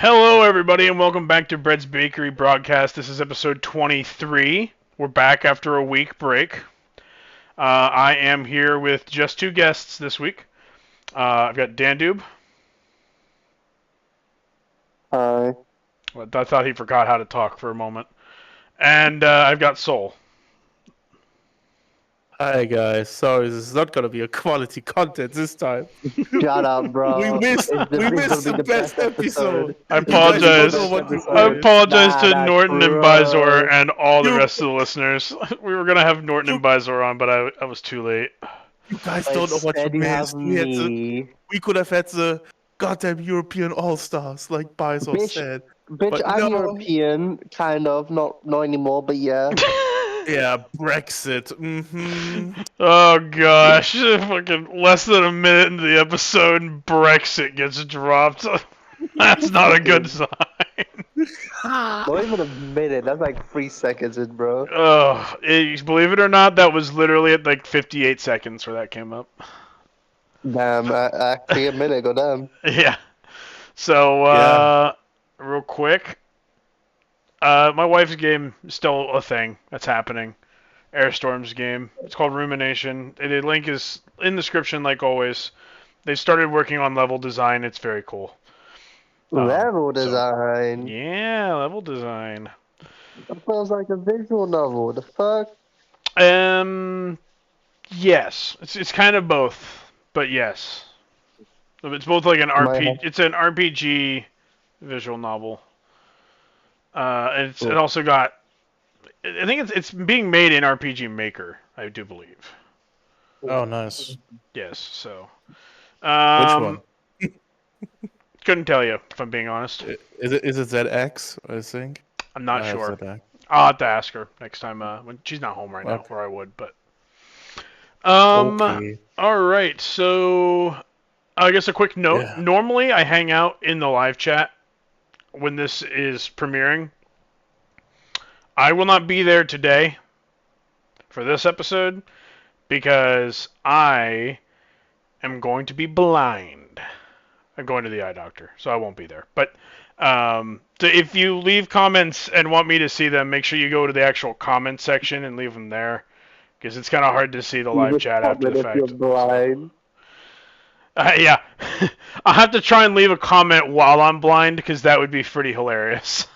Hello, everybody, and welcome back to Bread's Bakery broadcast. This is episode 23. We're back after a week break. I am here with just two guests this week. I've got Dan Doob. Hi. Well, I thought he forgot how to talk for a moment. And I've got Soul. Hi guys, sorry, this is not gonna be a quality content this time. Shut up, bro. We missed This we is missed gonna be the the best episode. I This is gonna be the apologize. best What to episode. I apologize to Nah, Norton and gross. Bizor and all the You- rest of the listeners. We were going to have Norton and Bizor on, but I was too late. You guys don't know what you Instead you have missed. me. We could have had the goddamn European All-Stars, like Bizor Bitch. said. Bitch, But I'm no. European, kind of. Not anymore, but yeah. Yeah, Brexit. Mm-hmm. Oh gosh, fucking less than a minute into the episode and Brexit gets dropped. That's not a good sign. Not even a minute. That's like 3 seconds in, bro. Oh, believe it or not, that was literally at like 58 seconds where that came up. Damn, actually a minute ago, damn. Yeah. So, real quick, my wife's game is still a thing that's happening. Airstorm's game. It's called Rumination. The link is in the description, like always. They started working on level design. It's very cool. Level so- design. Yeah, level design. That feels like a visual novel. The fuck? Yes. It's kind of both, but yes. It's both like an RPG. It's an RPG visual novel. And it also got. I think it's being made in RPG Maker. I do believe. Oh, nice. Yes. So. Which one? Couldn't tell you if I'm being honest. Is it ZX? I think. I'm not I have sure. ZX. I'll have to ask her next time when she's not home right now, Okay. or I would. But. Okay. All right. So. I guess a quick note. Yeah. Normally, I hang out in the live chat when this is premiering. I will not be there today for this episode because I am going to be blind. I'm going to the eye doctor, so I won't be there. But so if you leave comments and want me to see them, make sure you go to the actual comment section and leave them there because it's kind of hard to see the live chat after the fact. If you're blind. Yeah, I'll have to try and leave a comment while I'm blind because that would be pretty hilarious.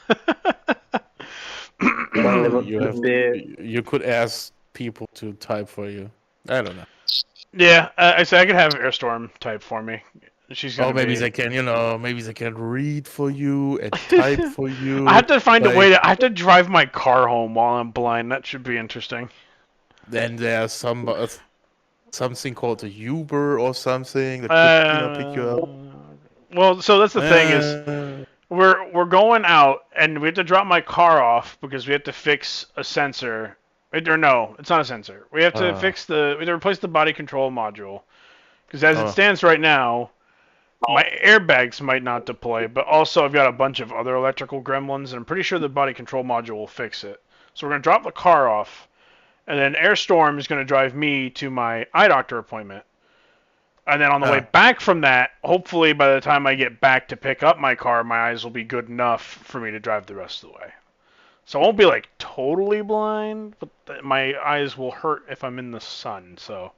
You could ask people to type for you. I don't know. Yeah, I could have Airstorm type for me. She's gonna maybe be... they can, maybe they can read for you and type for you. I have to find a way to. I have to drive my car home while I'm blind. That should be interesting. Then there's something called a Uber or something that could, pick you up. Well, so that's the thing is, we're going out and we have to drop my car off because we have to fix a sensor. Or no, it's not a sensor. We have to we have to replace the body control module because as it stands right now, my airbags might not deploy, but also I've got a bunch of other electrical gremlins, and I'm pretty sure the body control module will fix it. So we're gonna drop the car off, and then Airstorm is gonna drive me to my eye doctor appointment. And then on the way back from that, hopefully by the time I get back to pick up my car, my eyes will be good enough for me to drive the rest of the way. So I won't be like totally blind, but my eyes will hurt if I'm in the sun. So.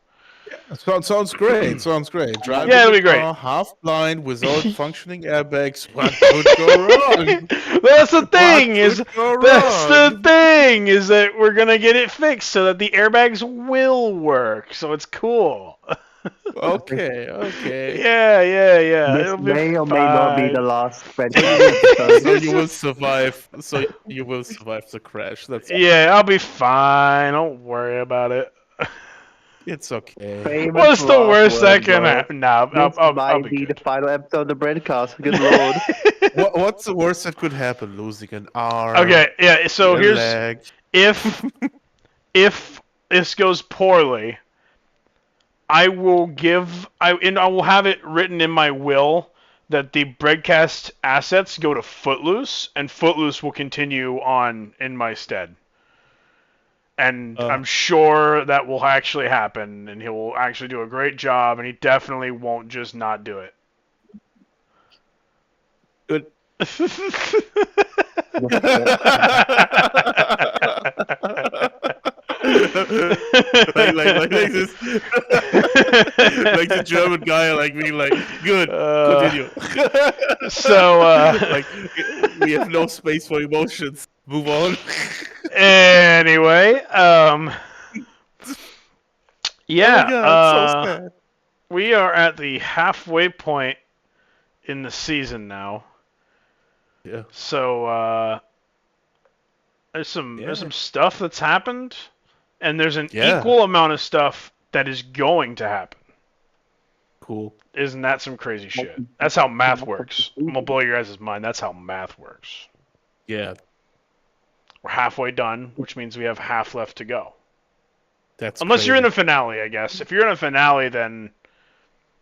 Sounds great. Sounds great. Driving it'll be great. Half blind without functioning airbags. What could go wrong? That's the thing. That's the thing is that we're gonna get it fixed so that the airbags will work. So it's cool. Okay. Yeah. This may or may not be the last French So you will survive. So you will survive the crash. I'll be fine. Don't worry about it. It's okay. What's the worst that can happen? Nah, This might be the final episode of the Breadcast. Good lord. What's the worst that could happen? Losing an arm. Okay, yeah. So a here's leg. if this goes poorly, I will have it written in my will that the Breadcast assets go to Footloose, and Footloose will continue on in my stead. And I'm sure that will actually happen, and he will actually do a great job, and he definitely won't just not do it. Good. like this, like the German guy, like being like, good, continue. So, Like we have no space for emotions. Move on. anyway, yeah, Oh my god, so sad. we are at the halfway point in the season now. Yeah. So, there's some stuff that's happened, and there's an Yeah. equal amount of stuff that is going to happen. Cool. Isn't that some crazy shit? That's how math works. I'm gonna blow your guys' mind. That's how math works. Yeah. We're halfway done, which means we have half left to go. That's Unless you're in crazy. a finale, I guess. If you're in a finale, then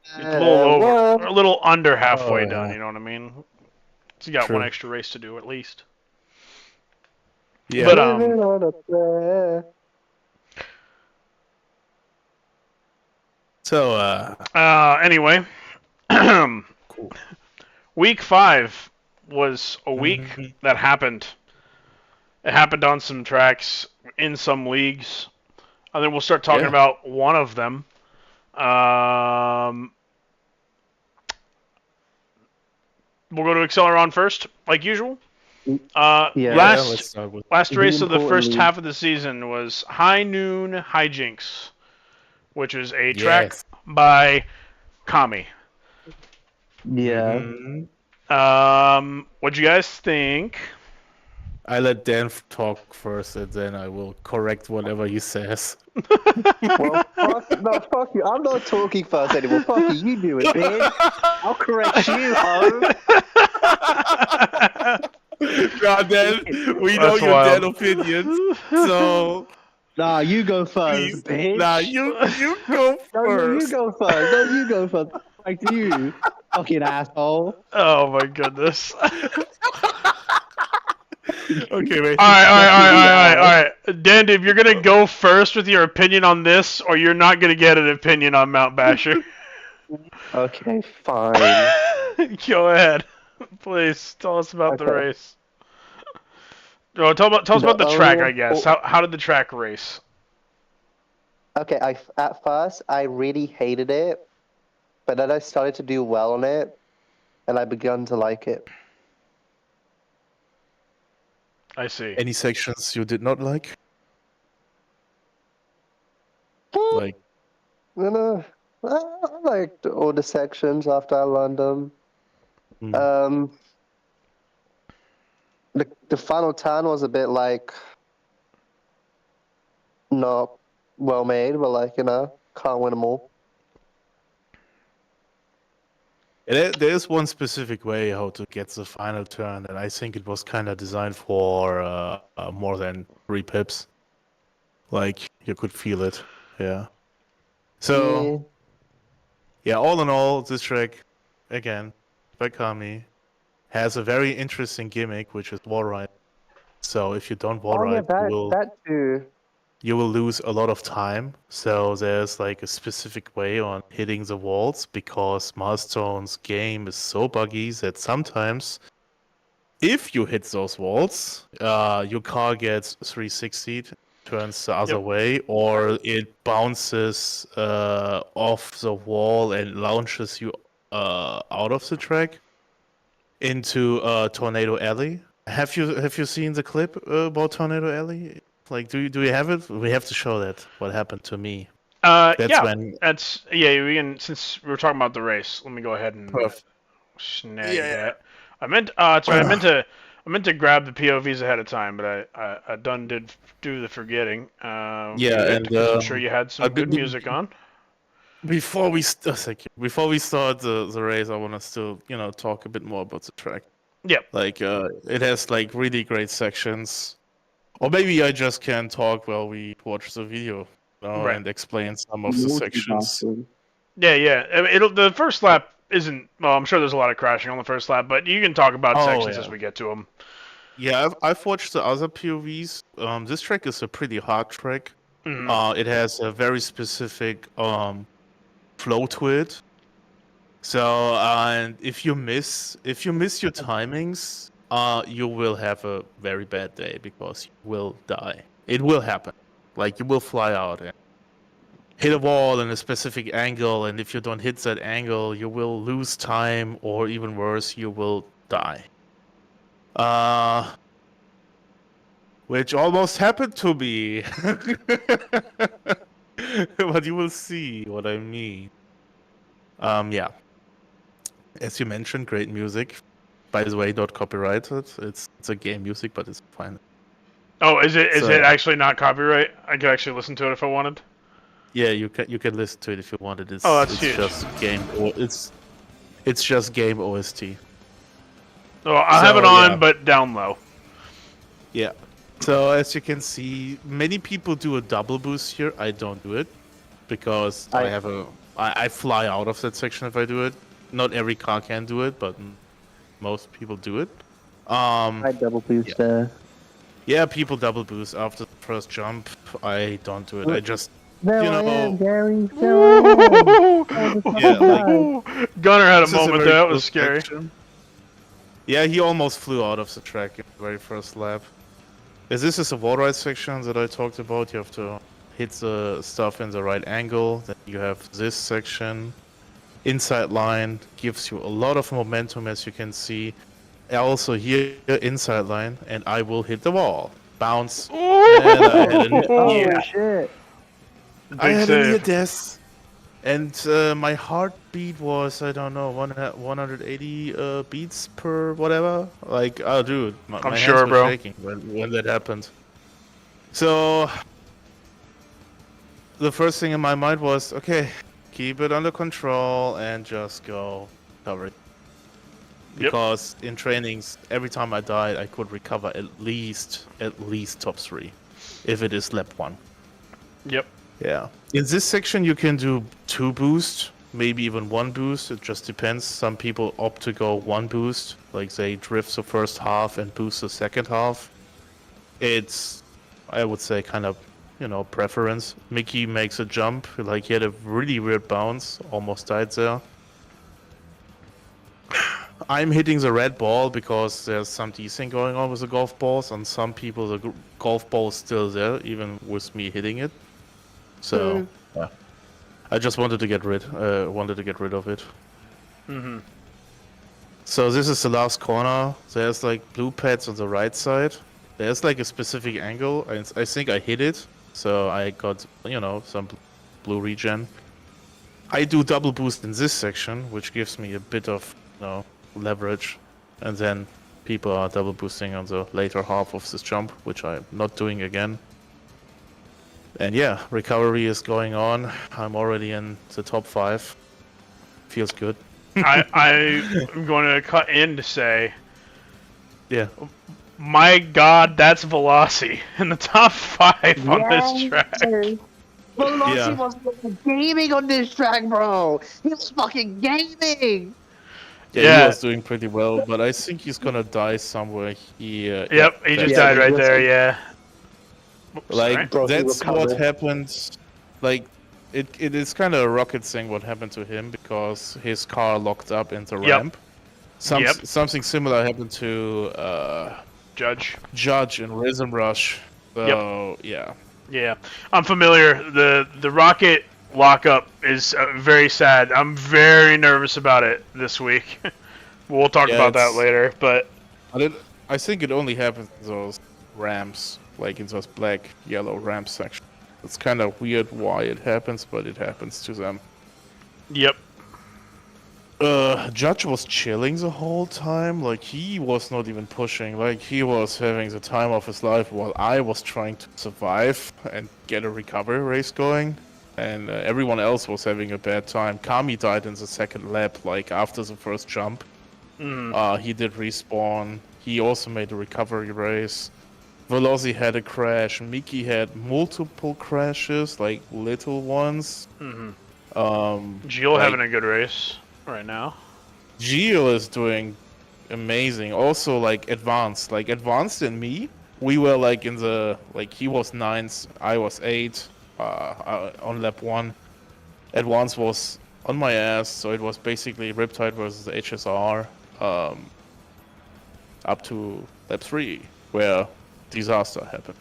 it's a little over, a little under halfway done. You know what I mean? So you got one extra race to do at least. Yeah. But So anyway, cool. week 5 was a week that happened. It happened on some tracks in some leagues. I think we'll start talking about one of them. We'll go to Acceleron first, like usual. Last race of the first half of the season was High Noon Hijinks, which is a track by Kami. Yeah. What'd you guys think? I let Dan talk first, and then I will correct whatever he says. Well, fuck you. I'm not talking first anymore. Fuck you. You do it, bitch. I'll correct you, ho. Nah, Dan, we know your Dan opinions, so... Nah, you go first, bitch. Nah, you go first. No, you go first. No, you go first. Like you, fucking asshole. Oh my goodness. Okay, wait. All right. Dan, if you're gonna go first with your opinion on this, or you're not gonna get an opinion on Mount Basher. Okay, fine. Go ahead, please. Tell us about the race. Oh, tell us about the track, I guess. How did the track race? Okay, at first I really hated it, but then I started to do well on it, and I begun to like it. I see. Any sections you did not like? Like, No, I liked all the sections after I learned them. The final turn was a bit like not well made, but like can't win them all. there is one specific way how to get the final turn, and I think it was kind of designed for more than 3 pips. Like, you could feel it, yeah. So, yeah, all in all, this track, again, by Kami, has a very interesting gimmick, which is wall ride. So if you don't wall ride, you will lose a lot of time. So there's like a specific way on hitting the walls, because Milestone's game is so buggy that sometimes if you hit those walls, your car gets 360'd, turns the other way, or it bounces off the wall and launches you out of the track into Tornado Alley. Have you seen the clip about Tornado Alley? Like, do you have it? We have to show that. What happened to me? We can, since we were talking about the race. Let me go ahead and snag that. I meant I meant to grab the POVs ahead of time, but I did do the forgetting. I'm sure you had some good music on. Before we start the race, I want to still talk a bit more about the track. Yeah. Like it has like really great sections. Or maybe I just can talk while we watch the video and explain some of the sections. Yeah. I mean, the first lap isn't... Well, I'm sure there's a lot of crashing on the first lap, but you can talk about sections as we get to them. Yeah, I've watched the other POVs. This track is a pretty hard track. It has a very specific flow to it. So, and if you miss your timings, you will have a very bad day because you will die. It will happen. Like you will fly out and hit a wall in a specific angle, and if you don't hit that angle, you will lose time, or even worse, you will die. Which almost happened to me. But you will see what I mean. Yeah. As you mentioned, great music. By the way, not copyrighted. It's a game music, but it's fine. Oh, is it So, actually not copyright? I could actually listen to it if I wanted. yeah, you can listen to it if you wanted. Oh, that's It's huge. just game. It's just game OST. Oh, I'll have it So, on, yeah. but down low. Yeah. So as you can see, many people do a double boost here. I don't do it because I fly out of that section if I do it. Not every car can do it, but most people do it. I double boost there. Yeah, people double boost after the first jump. I don't do it. I just There you I know am, Gary. There I am. Yeah, like, Gunner had a this is moment very there. That cool was scary. section. Yeah, he almost flew out of the track in the very first lap. As this is a wall ride section that I talked about, you have to hit the stuff in the right angle. Then you have this section. Inside line gives you a lot of momentum, as you can see. Also here, inside line, and I will hit the wall. Bounce. And I had a Oh shit! Big near save. death. And my heartbeat was, I don't know, 180 beats per whatever. Like, oh, dude, my I'm hands sure, were bro. shaking when that happened. So, the first thing in my mind was, okay, keep it under control and just go cover it. Yep. Because in trainings, every time I died, I could recover at least top 3, if it is lap 1. Yep. Yeah. In this section, you can do 2 boosts, maybe even 1 boost. It just depends. Some people opt to go 1 boost, like they drift the first half and boost the second half. It's, I would say, kind of, preference. Mickey makes a jump, like he had a really weird bounce, almost died there. I'm hitting the red ball because there's some desync going on with the golf balls. On some people, the golf ball is still there, even with me hitting it. So, yeah. I just wanted to get rid of it. Mm-hmm. So this is the last corner. There's like blue pads on the right side. There's like a specific angle. I think I hit it, so I got some blue regen. I do double boost in this section, which gives me a bit of leverage, and then people are double boosting on the later half of this jump, which I'm not doing again. And yeah, recovery is going on. I'm already in the top 5. Feels good. I'm going to cut in to say, Yeah. my God, that's Velocity in the top 5 on this track. Velocity was gaming on this track, bro. He was fucking gaming. Yeah, he was doing pretty well, but I think he's gonna die somewhere here. Yep, he just died right there, yeah. Oops, like, Bro, that's what happened. Like, it is kind of a rocket thing what happened to him, because his car locked up in the ramp. Something similar happened to Judge in Rhythm Rush. So, yeah. Yeah, I'm familiar. The rocket lockup is very sad. I'm very nervous about it this week. We'll talk about that later, but I think it only happens in those ramps, like in those black, yellow ramp sections. It's kind of weird why it happens, but it happens to them. Yep. Judge was chilling the whole time. Like, he was not even pushing. Like, he was having the time of his life while I was trying to survive and get a recovery race going. And everyone else was having a bad time. Kami died in the second lap, like, after the first jump. He did respawn. He also made a recovery race. Veloci had a crash. Mickey had multiple crashes, like, little ones. Gio having a good race right now. Gio is doing amazing. Also, like, Advanced and me, we were like in the, like, he was 9th, I was 8th on lap 1. Advanced was on my ass. So it was basically Riptide versus HSR up to lap 3, where disaster happened.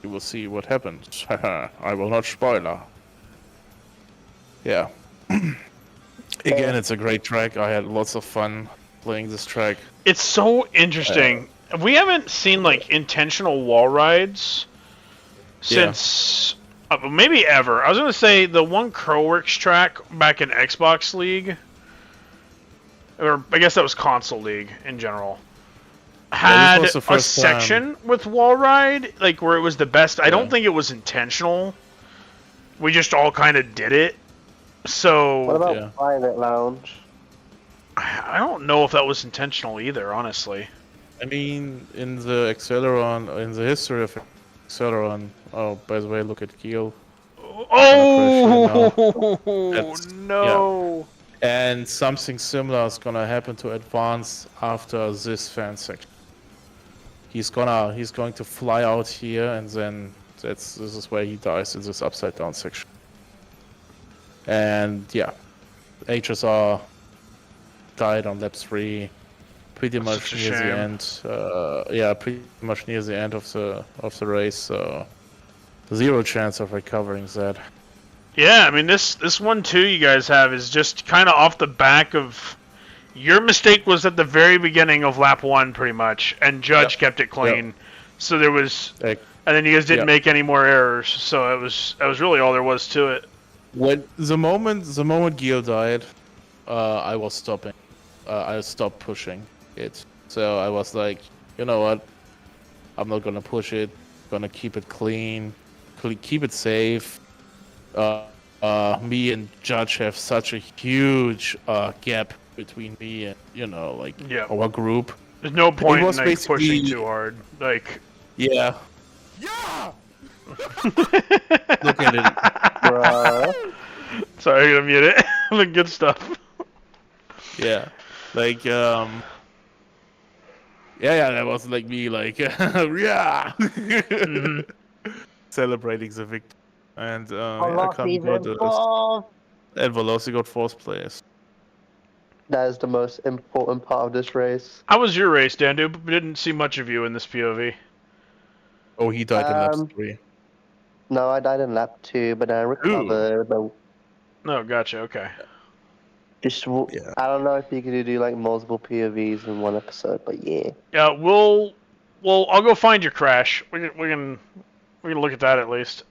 You will see what happened. I will not spoiler. Yeah. Again, it's a great track. I had lots of fun playing this track. It's so interesting. We haven't seen like intentional wall rides since maybe ever. I was gonna say the one Crowworks track back in Xbox League, or I guess that was Console League in general, had a section with wall ride, like where it was the best. I don't think it was intentional. We just all kind of did it. So what about Private Lounge? I don't know if that was intentional either, honestly. I mean, in the Acceleron, in the history of Acceleron. Oh, by the way, look at Keel. Oh no! Yeah. And something similar is gonna happen to Advance after this fan section. He's going to fly out here, and then this is where he dies, in this upside down section. And yeah, HSR died on lap 3, pretty much near the end. Pretty much near the end of the race. So zero chance of recovering that. Yeah, I mean this one too you guys have is just kind of off the back of your mistake was at the very beginning of lap 1 pretty much, and Judge kept it clean. So there was, and then you guys didn't make any more errors. So that was really all there was to it. When the moment Gil died, I was stopping. I stopped pushing it. So I was like, you know what? I'm not gonna push it. Gonna keep it clean, keep it safe. Me and Judge have such a huge gap between me and our group. There's no point in like, pushing too hard. Like yeah. Look at it. Bruh. Sorry, I'm gonna mute it. The good stuff. Yeah, like that was like me, like celebrating the victory, and I can't go to this. And Velocity got 4th place. That is the most important part of this race. How was your race, Dandu? We didn't see much of you in this POV. Oh, he died in lap 3. No, I died in lap 2, but then I recovered. No, gotcha. Okay. Just I don't know if you could do like multiple POVs in one episode, but yeah. Yeah, I'll go find your crash. We can look at that at least.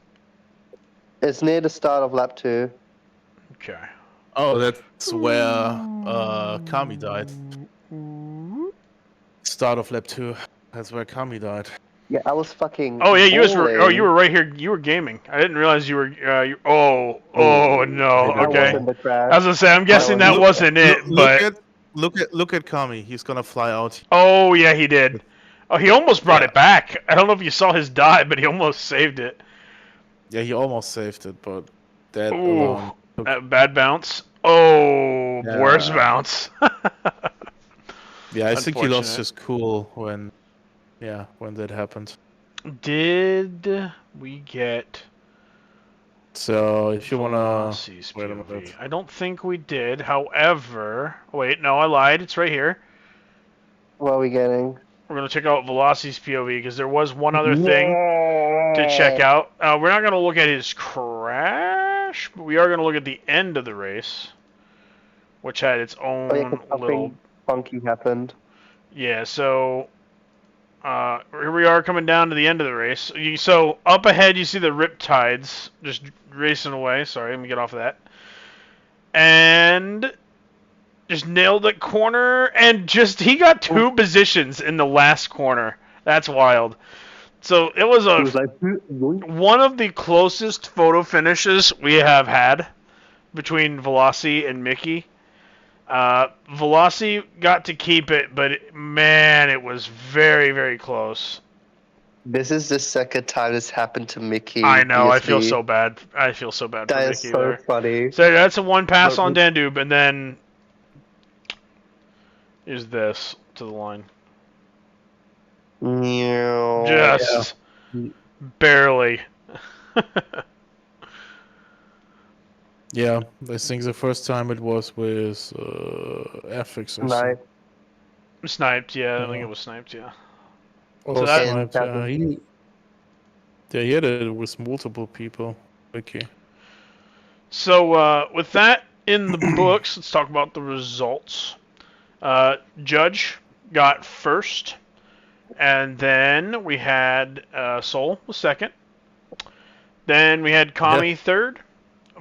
It's near the start of lap 2. Okay. Oh, that's where Kami died. Start of lap 2. That's where Kami died. Yeah, I was fucking. Oh yeah, you were right here. You were gaming. I didn't realize you were. Oh no. Okay. I was gonna say, I'm guessing that wasn't it. But look at Kami. He's gonna fly out. Oh yeah, he did. Oh, he almost brought it back. I don't know if you saw his dive, but he almost saved it. Yeah, he almost saved it, but that alone. Bad bounce. Oh, worse bounce. Yeah, I think he lost his cool when that happened. Did we get? So if you wanna wait a minute. I don't think we did. However, wait, no, I lied. It's right here. What are we getting? We're gonna check out Velocity's POV because there was one other thing to check out. We're not gonna look at his crash, but we are gonna look at the end of the race, which had its own little funky happened. Yeah, so here we are coming down to the end of the race. So up ahead, you see the Riptides just racing away. Sorry, let me get off of that. And just nailed that corner, and he got 2 positions in the last corner. That's wild. So it was one of the closest photo finishes we have had between Velocity and Mickey. Velocity got to keep it, but man, it was very, very close. This is the second time this happened to Mickey. I know. I feel so bad. I feel so bad for Mickey. That is so funny. So that's a 1 pass on Dandoob, and then is this to the line. Just barely. Yeah, I think the first time it was with FX or Nice. something. Sniped, yeah. I think Yeah. it was sniped, yeah. Or that- sniped. Yeah, he had it with multiple people. Okay. So with that in the books, let's talk about the results. Judge got first, and then we had Soul was second. Then we had Kami third.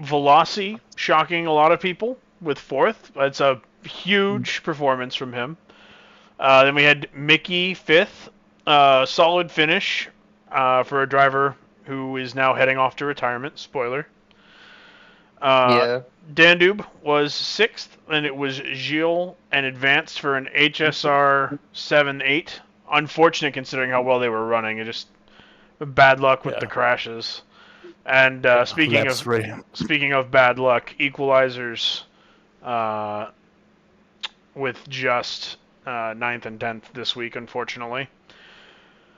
Velocity shocking a lot of people with fourth. That's a huge performance from him. Then we had Mickey fifth. Solid finish for a driver who is now heading off to retirement. Spoiler. Yeah. Dandube was sixth, and it was Gilles and advanced for an HSR 7-8. Unfortunate considering how well they were running. It just bad luck with the crashes. And speaking of bad luck, equalizers with just 9th and 10th this week, unfortunately.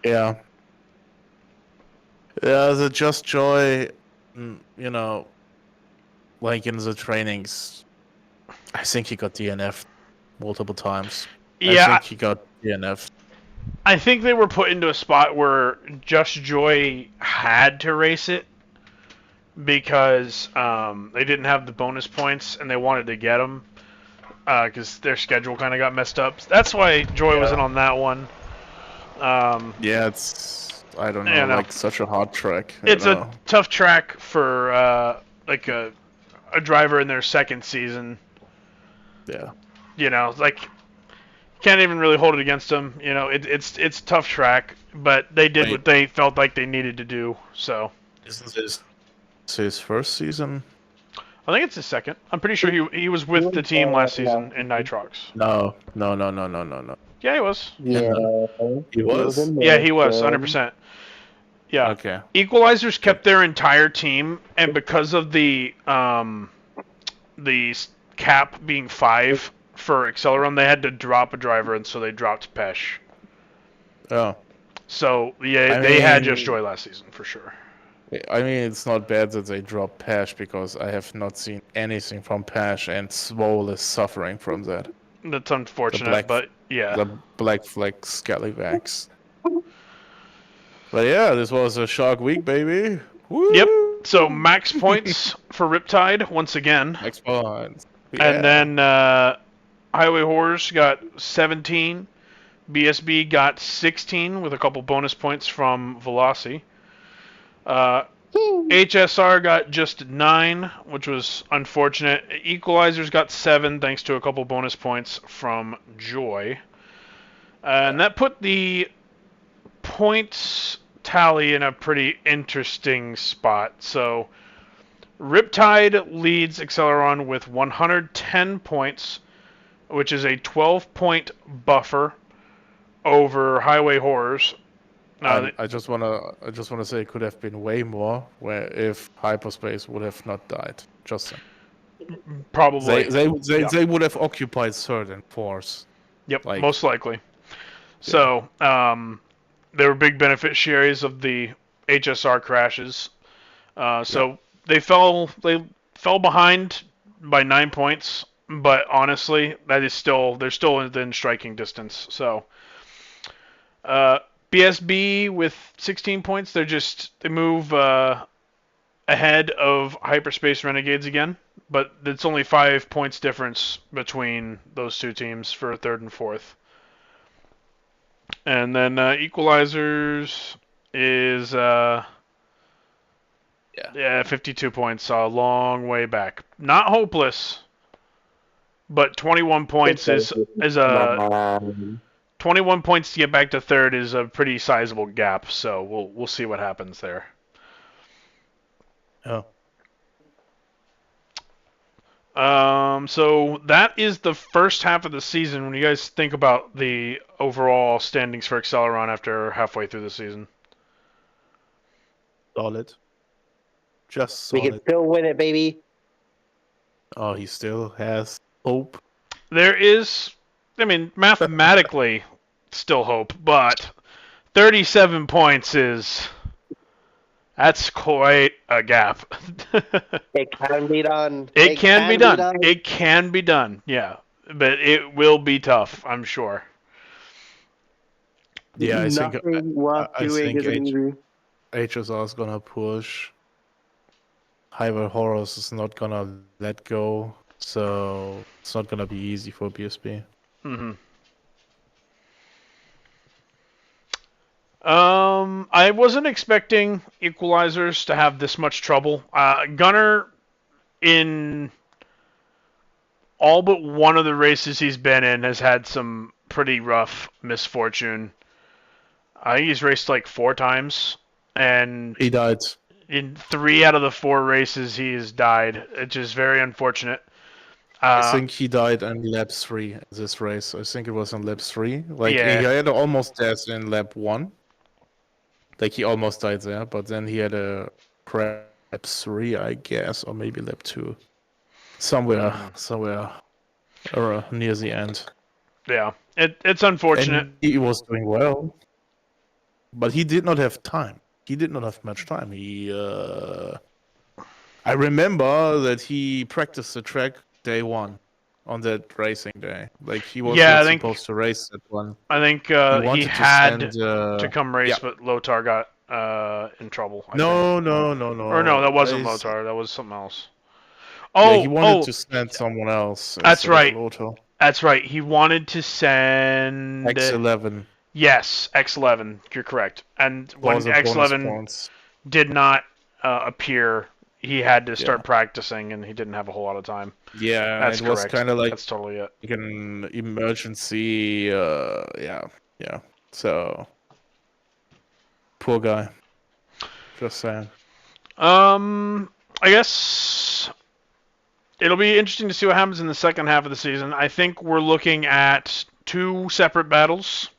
Yeah. Yeah, the Just Joy, like in the trainings, I think he got DNF'd multiple times. Yeah, I think he got DNF'd. I think they were put into a spot where Just Joy had to race it because they didn't have the bonus points and they wanted to get them because their schedule kind of got messed up. That's why Joy wasn't on that one. Yeah, it's I don't know, like such a hard track. It's a tough track for like a driver in their second season. Yeah. Like can't even really hold it against them. It's tough track, but they did what they felt like they needed to do. So. Isn't this his first season? I think it's his second. I'm pretty sure he was with the team last season in Nitrox. No. Yeah, he was. Yeah. He was? Yeah, he was, 100%. Yeah. Okay. Equalizers kept their entire team, and because of the cap being 5 for Acceleron, they had to drop a driver, and so they dropped Pesh. Oh. So, yeah, they had Just Joy last season, for sure. I mean, it's not bad that they dropped Pesh, because I have not seen anything from Pesh, and Swole is suffering from that. That's unfortunate, but yeah. The Black Flag Scallywags. But yeah, this was a shark week, baby. Woo! Yep. So max points for Riptide once again. Max points. Yeah. And then Highway Horrors got 17. BSB got 16 with a couple bonus points from Velocity. HSR got just 9, which was unfortunate. Equalizers got 7 thanks to a couple bonus points from Joy. And that put the points tally in a pretty interesting spot. So Riptide leads Acceleron with 110 points, which is a 12-point buffer over Highway Horrors. I just wanna say it could have been way more if Hyperspace would have not died. Just saying. Probably. They would have occupied third and fourth. Yep, most likely. So, they were big beneficiaries of the HSR crashes. So they fell behind by 9 points, but honestly, they're still within striking distance. So, BSB with 16 points, they move ahead of Hyperspace Renegades again, but it's only 5 points difference between those two teams for third and fourth. And then Equalizers is 52 points, a long way back. Not hopeless, but 21 points is a 21 points to get back to third is a pretty sizable gap. So we'll see what happens there. Oh. So that is the first half of the season. When you guys think about the overall standings for Acceleron after halfway through the season, solid. Just solid. We can still win it, baby. Oh, he still has hope. There is, mathematically still hope, but 37 points is That's quite a gap. It can be done. It can be done. It can be done. Yeah, but it will be tough, I'm sure. Yeah, Nothing worth I doing think is easy. HSR is gonna push. Hyper Horus is not gonna let go, so it's not gonna be easy for BSB. Hmm. I wasn't expecting equalizers to have this much trouble. Gunner, in all but one of the races he's been in, has had some pretty rough misfortune. I think he's raced like 4 times, and He died. in 3 out of the 4 races he has died, which is very unfortunate. I think he died in lap 3 in this race. I think it was in lap 3. Like, he Yeah. had almost death in lap 1. Like, he almost died there, but then he had a crash lap 3, I guess, or maybe lap 2. Somewhere near the end. Yeah, it's unfortunate. And he was doing well, but he did not have time. He did not have much time. I remember that he practiced the track day 1 on that racing day. Like, he was Yeah, not I think supposed to race that one. I think He he wanted had to send. to come race, Yeah. but Lotar got in trouble. I think. No. Or no, that wasn't I s- Lotar. That was something else. Yeah, he Oh, wanted to send someone else that's instead of right. Loto. That's right. He wanted to send X11 Yes, X11. You're correct. And for when the bonus X11 points. did not appear, he had to start Yeah. practicing, and he didn't have a whole lot of time. Yeah, That's it was correct. kind of like That's totally it. an emergency. Yeah. So poor guy. Just saying. I guess it'll be interesting to see what happens in the second half of the season. I think we're looking at 2 separate battles.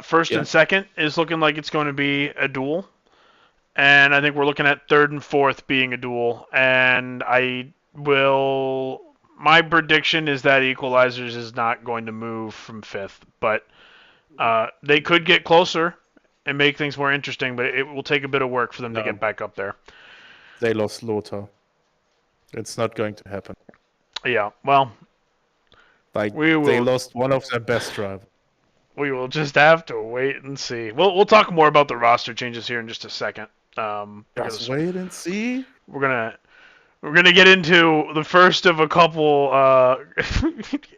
First Yeah. and second is looking like it's going to be a duel. And I think we're looking at third and fourth being a duel. And my prediction is that Equalizers is not going to move from fifth. But they could get closer and make things more interesting, but it will take a bit of work for them to No. get back up there. They lost Lothar. It's not going to happen. Yeah, well, Like, we will. they lost one of their best drivers. We will just have to wait and see. We'll talk more about the roster changes here in just a second. Just wait and see. We're gonna get into the first of a couple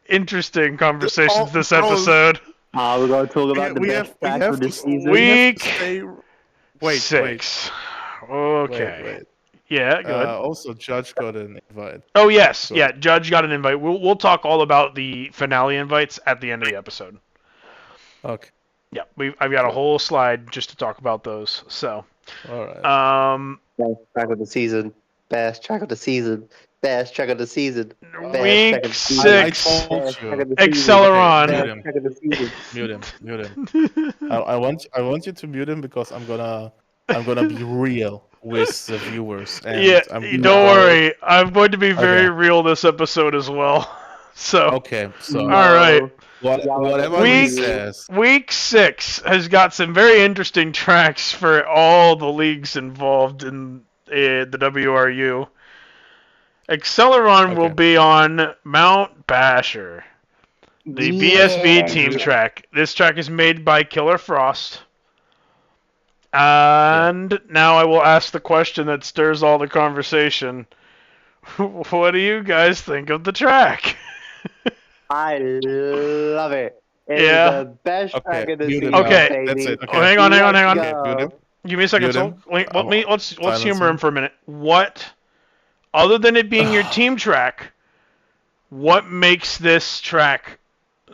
interesting conversations this episode. We're going to talk about the best track of the season. Wait, 6. Okay. Wait. Yeah, go ahead. Also, Judge got an invite. Oh yes, So- yeah. Judge got an invite. We'll talk all about the finale invites at the end of the episode. Okay. Yeah, I've got a whole slide just to talk about those. So. All right. Best track of the season. Best track of the season. Best track of the season. Week Best 6. I told Best you. track of the season. Acceleron. Best track of the season. Mute him. I want you to mute him because I'm gonna be real with the viewers. And Yeah, I'm don't worry. I'm going to be very real this episode as well. So. Okay, so All right. whatever he says. Week 6 has got some very interesting tracks for all the leagues involved in the WRU. Acceleron will be on Mount Basher, the BSB team track. This track is made by Killer Frost. And now I will ask the question that stirs all the conversation. What do you guys think of the track? I love it. It's Yeah. the best track of the season, Okay. baby. That's it. Okay. Oh, hang on. Go. Give me a second, Mute Soul. him. Let's Silence humor him him. for a minute. What, other than it being your team track, what makes this track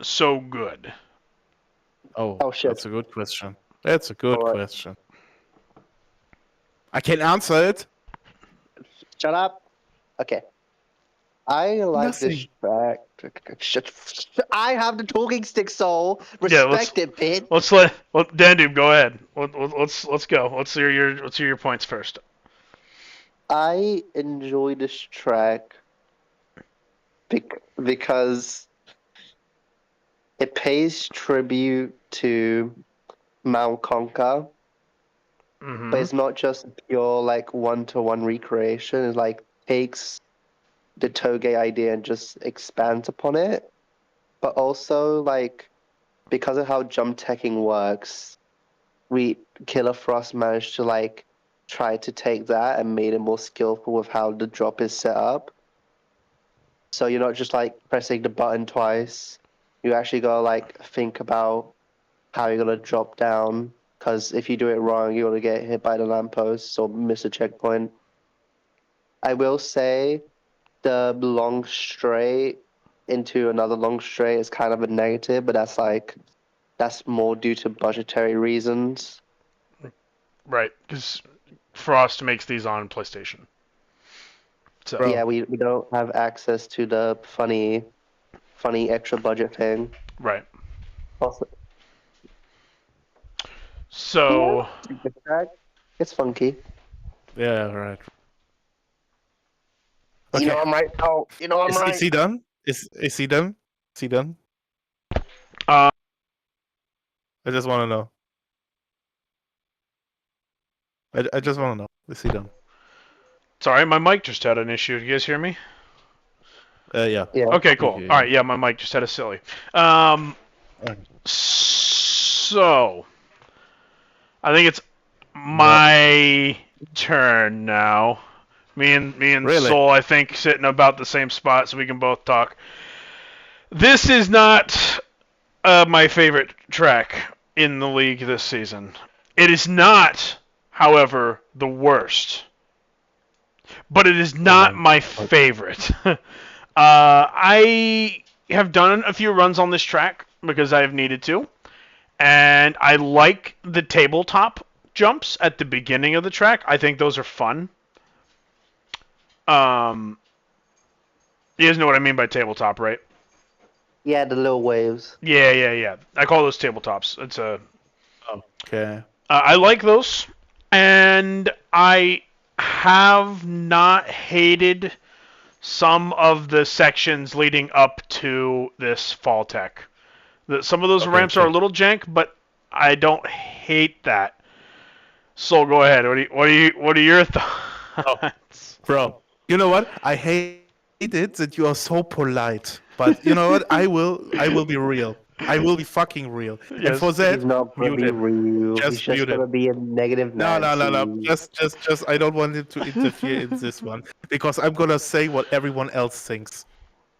so good? Oh, shit. That's a good question. Question. I can answer it. Shut up. Okay. I like this Nothing. track. I have the talking stick, Soul. Respect it, bitch. Dandoob, go ahead. Let's go. Let's hear your points first. I enjoy this track because it pays tribute to Mount Conca but it's not just pure like one-to-one recreation. It like takes the Toge idea and just expands upon it. But also like because of how jump teching works, Killer Frost managed to like try to take that and made it more skillful with how the drop is set up. So you're not just like pressing the button twice. You actually gotta like think about how you're gonna drop down. Because if you do it wrong, you're gonna get hit by the lamppost or miss a checkpoint. I will say the long straight into another long straight is kind of a negative, but that's more due to budgetary reasons. Right, because Frost makes these on PlayStation. So Bro. Yeah, we don't have access to the funny extra budget thing. right. Also, So it's funky. Yeah, right. You know I'm right. Oh, you know I'm right. Is he done? Is he done? Is he done? Uh, I just want to know. I just want to know. Is he done? sorry, my mic just had an issue. You guys hear me? Yeah. Yeah. Okay, cool. Okay, All right, yeah, my mic just had a silly. So I think it's my turn now. Me and Really? Soul, I think, sitting about the same spot, so we can both talk. This is not my favorite track in the league this season. It is not, however, the worst, but it is not my favorite. I have done a few runs on this track because I have needed to, and I like the tabletop jumps at the beginning of the track. I think those are fun. You guys know what I mean by tabletop, right? Yeah, the little waves. Yeah. I call those tabletops. It's a. Okay. I like those, and I have not hated some of the sections leading up to this fall tech. Some of those ramps are a little jank, but I don't hate that. So go ahead. What are your thoughts? Bro, you know what? I hate it that you are so polite. But you know what? I will be real. I will be fucking real. And Yes. for that, He's not gonna mute be it. real. Just He's just mute it. gonna be a negative No. Nancy. Just. I don't want it to interfere in this one because I'm gonna say what everyone else thinks.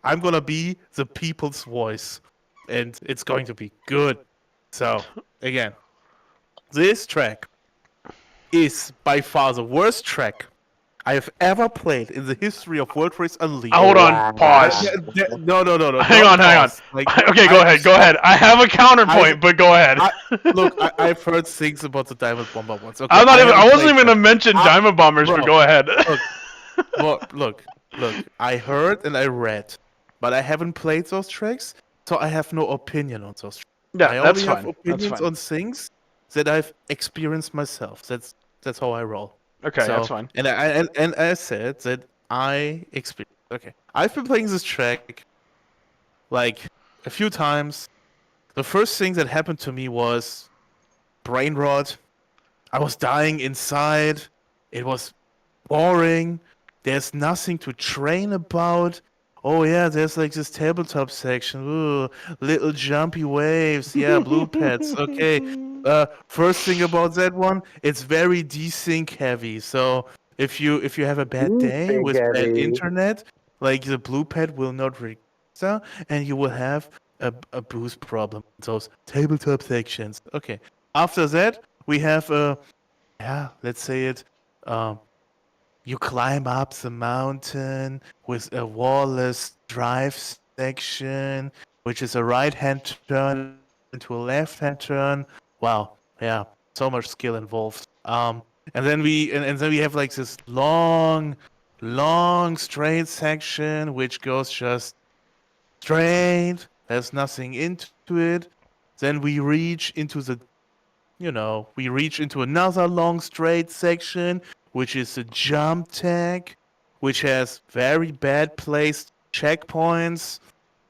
I'm gonna be the people's voice, and it's going to be good. So again, this track is by far the worst track I have ever played in the history of World Race Unleashed. Hold on. Wow. Pause. No. Hang on. Like, Okay, go ahead. I have a counterpoint, but go ahead. I've heard things about the Diamond Bomber once. Okay, I wasn't even gonna mention Diamond Bombers, but go ahead. Look. I heard and I read, but I haven't played those tracks, so I have no opinion on those tracks. Yeah, I that's only fine. have opinions on things that I've experienced myself. That's how I roll. Okay, that's fine. And I said that I experienced. Okay, I've been playing this track like a few times. The first thing that happened to me was brain rot. I was dying inside. It was boring. There's nothing to train about. Oh yeah, there's like this tabletop section. Ooh, little jumpy waves. Yeah, blue pets. Okay. First thing about that one, it's very desync heavy. So if you have a bad day Desync with bad heavy. internet, like the blue pad will not register, and you will have a boost problem. Those tabletop sections. Okay. After that, we have let's say it. You climb up the mountain with a wall-less drive section, which is a right-hand turn into a left-hand turn. Wow, yeah, so much skill involved. And then we have like this long straight section which goes just straight. There's nothing into it. Then we reach into another long straight section, which is a jump tag, which has very bad placed checkpoints.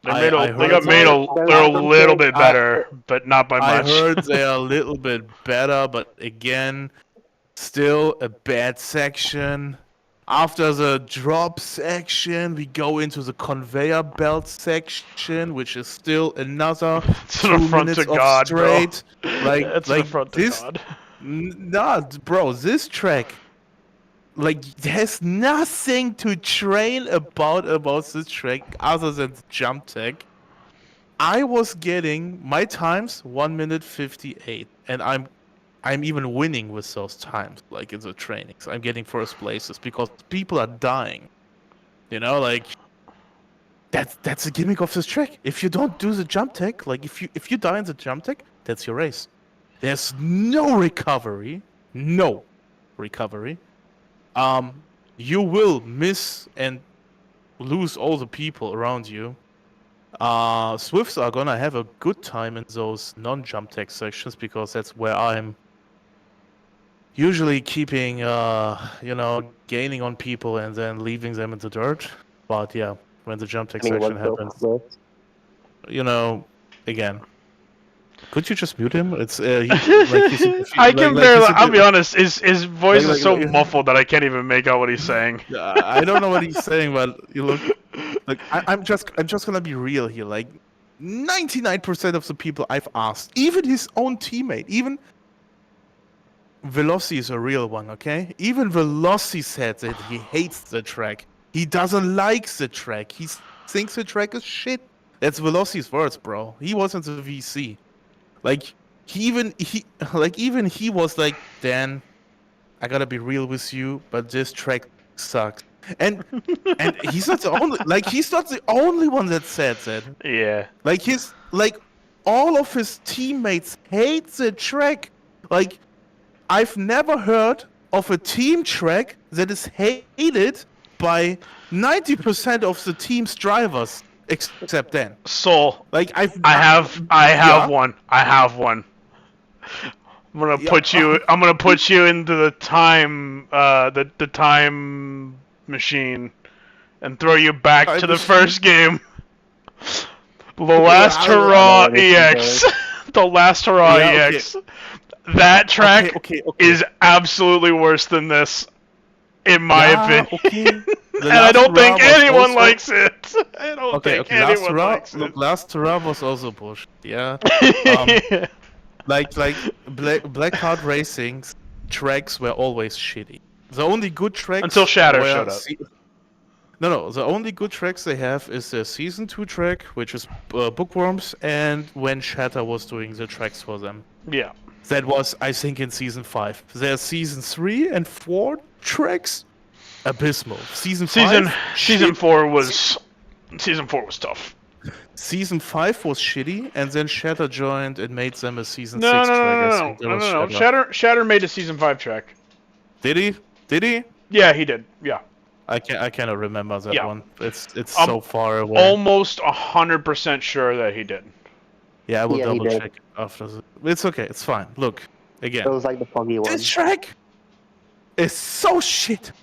They're a little bit better, but not by much. I heard they're a little bit better, but again, still a bad section. After the drop section, we go into the conveyor belt section, which is still another It's an 2 affront minutes to of God, straight. bro. It's an affront to This, God. nah, bro, this track, like, there's nothing to train about this track other than the jump tech. I was getting my times 1 minute 58, and I'm even winning with those times, like in the trainings. I'm getting first places because people are dying. You know, like that's the gimmick of this track. If you don't do the jump tech, like if you die in the jump tech, that's your race. There's no recovery. No recovery. You will miss and lose all the people around you. Swifts are gonna have a good time in those non-jump tech sections because that's where I'm usually keeping, gaining on people and then leaving them in the dirt. But yeah, when the jump tech section happens, again, could you just mute him? It's I can barely. I'll be honest. His voice is so muffled that I can't even make out what he's saying. I don't know what he's saying, but you look. Like I'm just gonna be real here. Like 99% of the people I've asked, even his own teammate, even Veloci is a real one, okay? Even Veloci said that he hates the track. He doesn't like the track. He thinks the track is shit. That's Veloci's words, bro. He wasn't the VC. Like he was like, Dan, I gotta be real with you, but this track sucks. And he's not the only one that said that. Yeah. Like all of his teammates hate the track. Like I've never heard of a team track that is hated by 90% of the team's drivers except Dan. Soul. Like I have one. I have one. I'm gonna put you into the time the time machine and throw you back to the first game. The last hurrah EX. The last hurrah EX. That track is absolutely worse than this, in my opinion. And I don't think anyone likes it. I don't think anyone likes it. Last hurrah was also bullshit. Yeah. Like Black Card Racing's tracks were always shitty. The only good tracks until Shatter showed up. No. The only good tracks they have is their Season 2 track, which is Bookworms, and when Shatter was doing the tracks for them. Yeah. That was, I think, in Season 5. Their Season 3 and 4 tracks, abysmal. Season 4 was tough. Season 5 was shitty, and then Shatter joined and made them a Season 6 track. No. Shatter made a Season 5 track. Did he? Yeah, he did. Yeah. I cannot remember that one. It's so far away. Almost 100% sure that he did. Yeah, I will double check after. It's okay. It's fine. Look, again. It was like the foggy one. This track is so shit,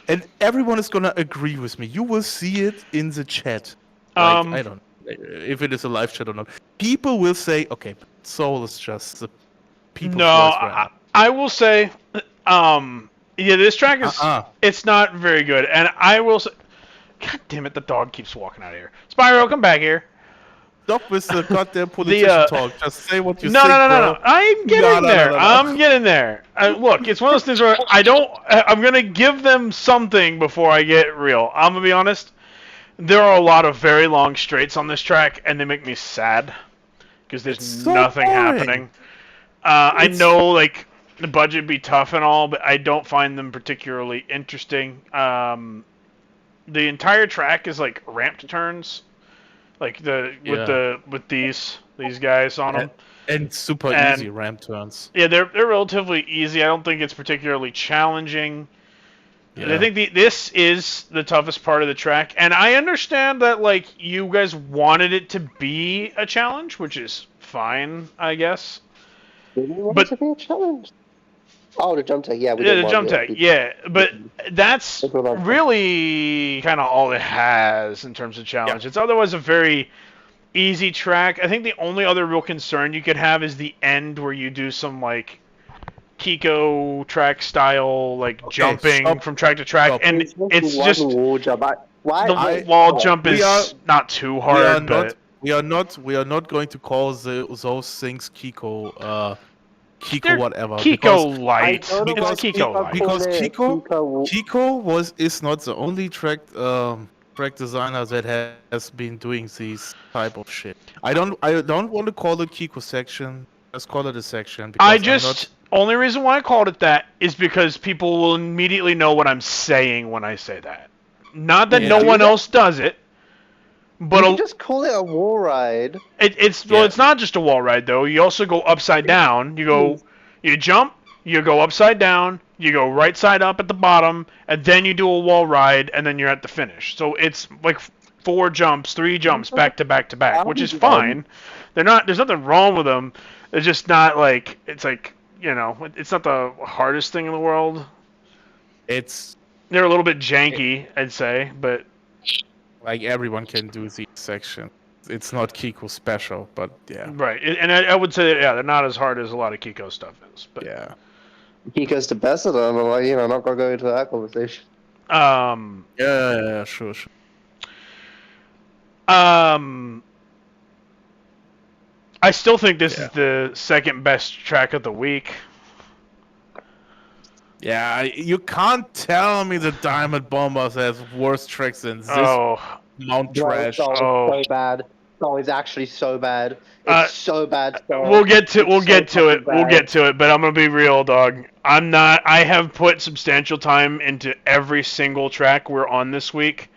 and everyone is gonna agree with me. You will see it in the chat. Like, I don't know if it is a live chat or not. People will say, "Okay, Soul is just the people." No, I will say, this track is it's not very good, and I will say, God damn it, the dog keeps walking out of here. Spyro, come back here. Stop with the goddamn politician talk. Just say what you think, bro. No. I'm getting there. I'm getting there. Look, it's one of those things where I'm gonna give them something before I get real. I'm gonna be honest. There are a lot of very long straights on this track, and they make me sad because there's nothing happening. I know, like, the budget be tough and all, but I don't find them particularly interesting. The entire track is like ramped turns. Like with these guys on them, and super easy ramp turns. Yeah, they're relatively easy. I don't think it's particularly challenging. Yeah. I think this is the toughest part of the track, and I understand that like you guys wanted it to be a challenge, which is fine, I guess. Didn't you want it to be a challenge? Oh, the jump tech, yeah. The jump tech, yeah. But that's really kind of all it has in terms of challenge. Yeah. It's otherwise a very easy track. I think the only other real concern you could have is the end where you do some, like, Kiko track style, like jumping stop. from track to track, Stop. and it's just wall jump. the wall jump we is are- not too We are hard, not. but We are not. We are not going to call those things Kiko. Kiko they're whatever. Kiko light. I don't know It's why Kiko people light. Because call it Kiko- Kiko. is not the only track designer that has been doing these type of shit. I don't want to call it Kiko section. Just call it a section because Only reason why I called it that is because people will immediately know what I'm saying when I say that. Not that no one else does it, but You can just call it a wall ride. it's not just a wall ride though. You also go upside down. You jump, you go upside down, you go right side up at the bottom, and then you do a wall ride, and then you're at the finish. So it's like 3 jumps back to back to back, which is fine. There's nothing wrong with them. It's just not like it's like, it's not the hardest thing in the world. They're a little bit janky, I'd say, but like everyone can do these sections. It's not Kiko special, but yeah. Right, and I would say that, they're not as hard as a lot of Kiko stuff is, but yeah. Kiko's the best of them. I'm like, not gonna go into that conversation. Yeah, sure. I still think this is the second best track of the week. Yeah, you can't tell me the Diamond Bombers has worse tracks than this Mount Trash. So bad. Oh, it's actually so bad. It's so bad. We'll get to it. But I'm gonna be real, dog. I have put substantial time into every single track we're on this week,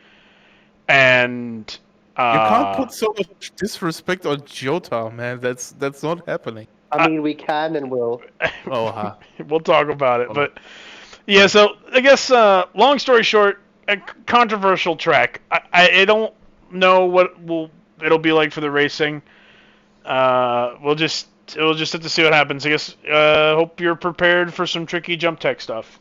and you can't put so much disrespect on Jota, man. That's not happening. I mean, we can and will. We'll talk about it, but yeah. So I guess, long story short, a controversial track. I don't know what it'll be like for the racing. We'll just have to see what happens. I guess. Hope you're prepared for some tricky jump tech stuff.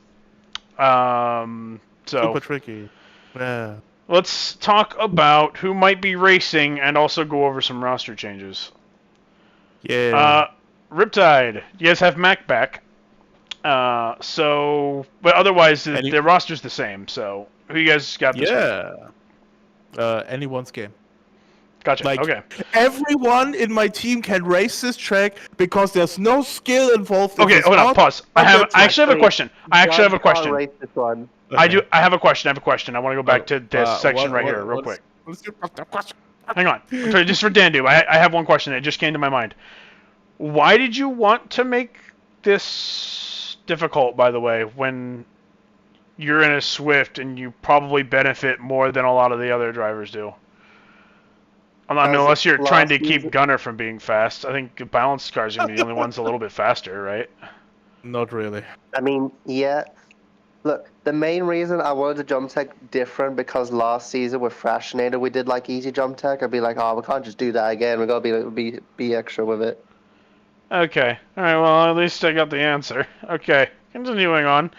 Super tricky. Yeah. Let's talk about who might be racing and also go over some roster changes. Yeah. Riptide, you guys have Mac back. But otherwise, their roster's the same. So, who you guys got this week? Anyone's game. Gotcha. Okay. Everyone in my team can race this track because there's no skill involved. Okay, hold on. Pause. I actually have a question. I have a question. Race this one. Okay. I have a question. I want to go back to this section right here real quick. Hang on. Just for Dandu, I have one question that just came to my mind. Why did you want to make this difficult, by the way, when you're in a Swift and you probably benefit more than a lot of the other drivers do? I mean, unless you're trying to keep Gunner from being fast. I think balanced cars are going to be the only ones a little bit faster, right? Not really. I mean, yeah. Look, the main reason I wanted the jump tech different because last season with Fractionator we did like easy jump tech. I'd be like, we can't just do that again. We got to be extra with it. Okay. All right. Well, at least I got the answer. Okay. Continuing on.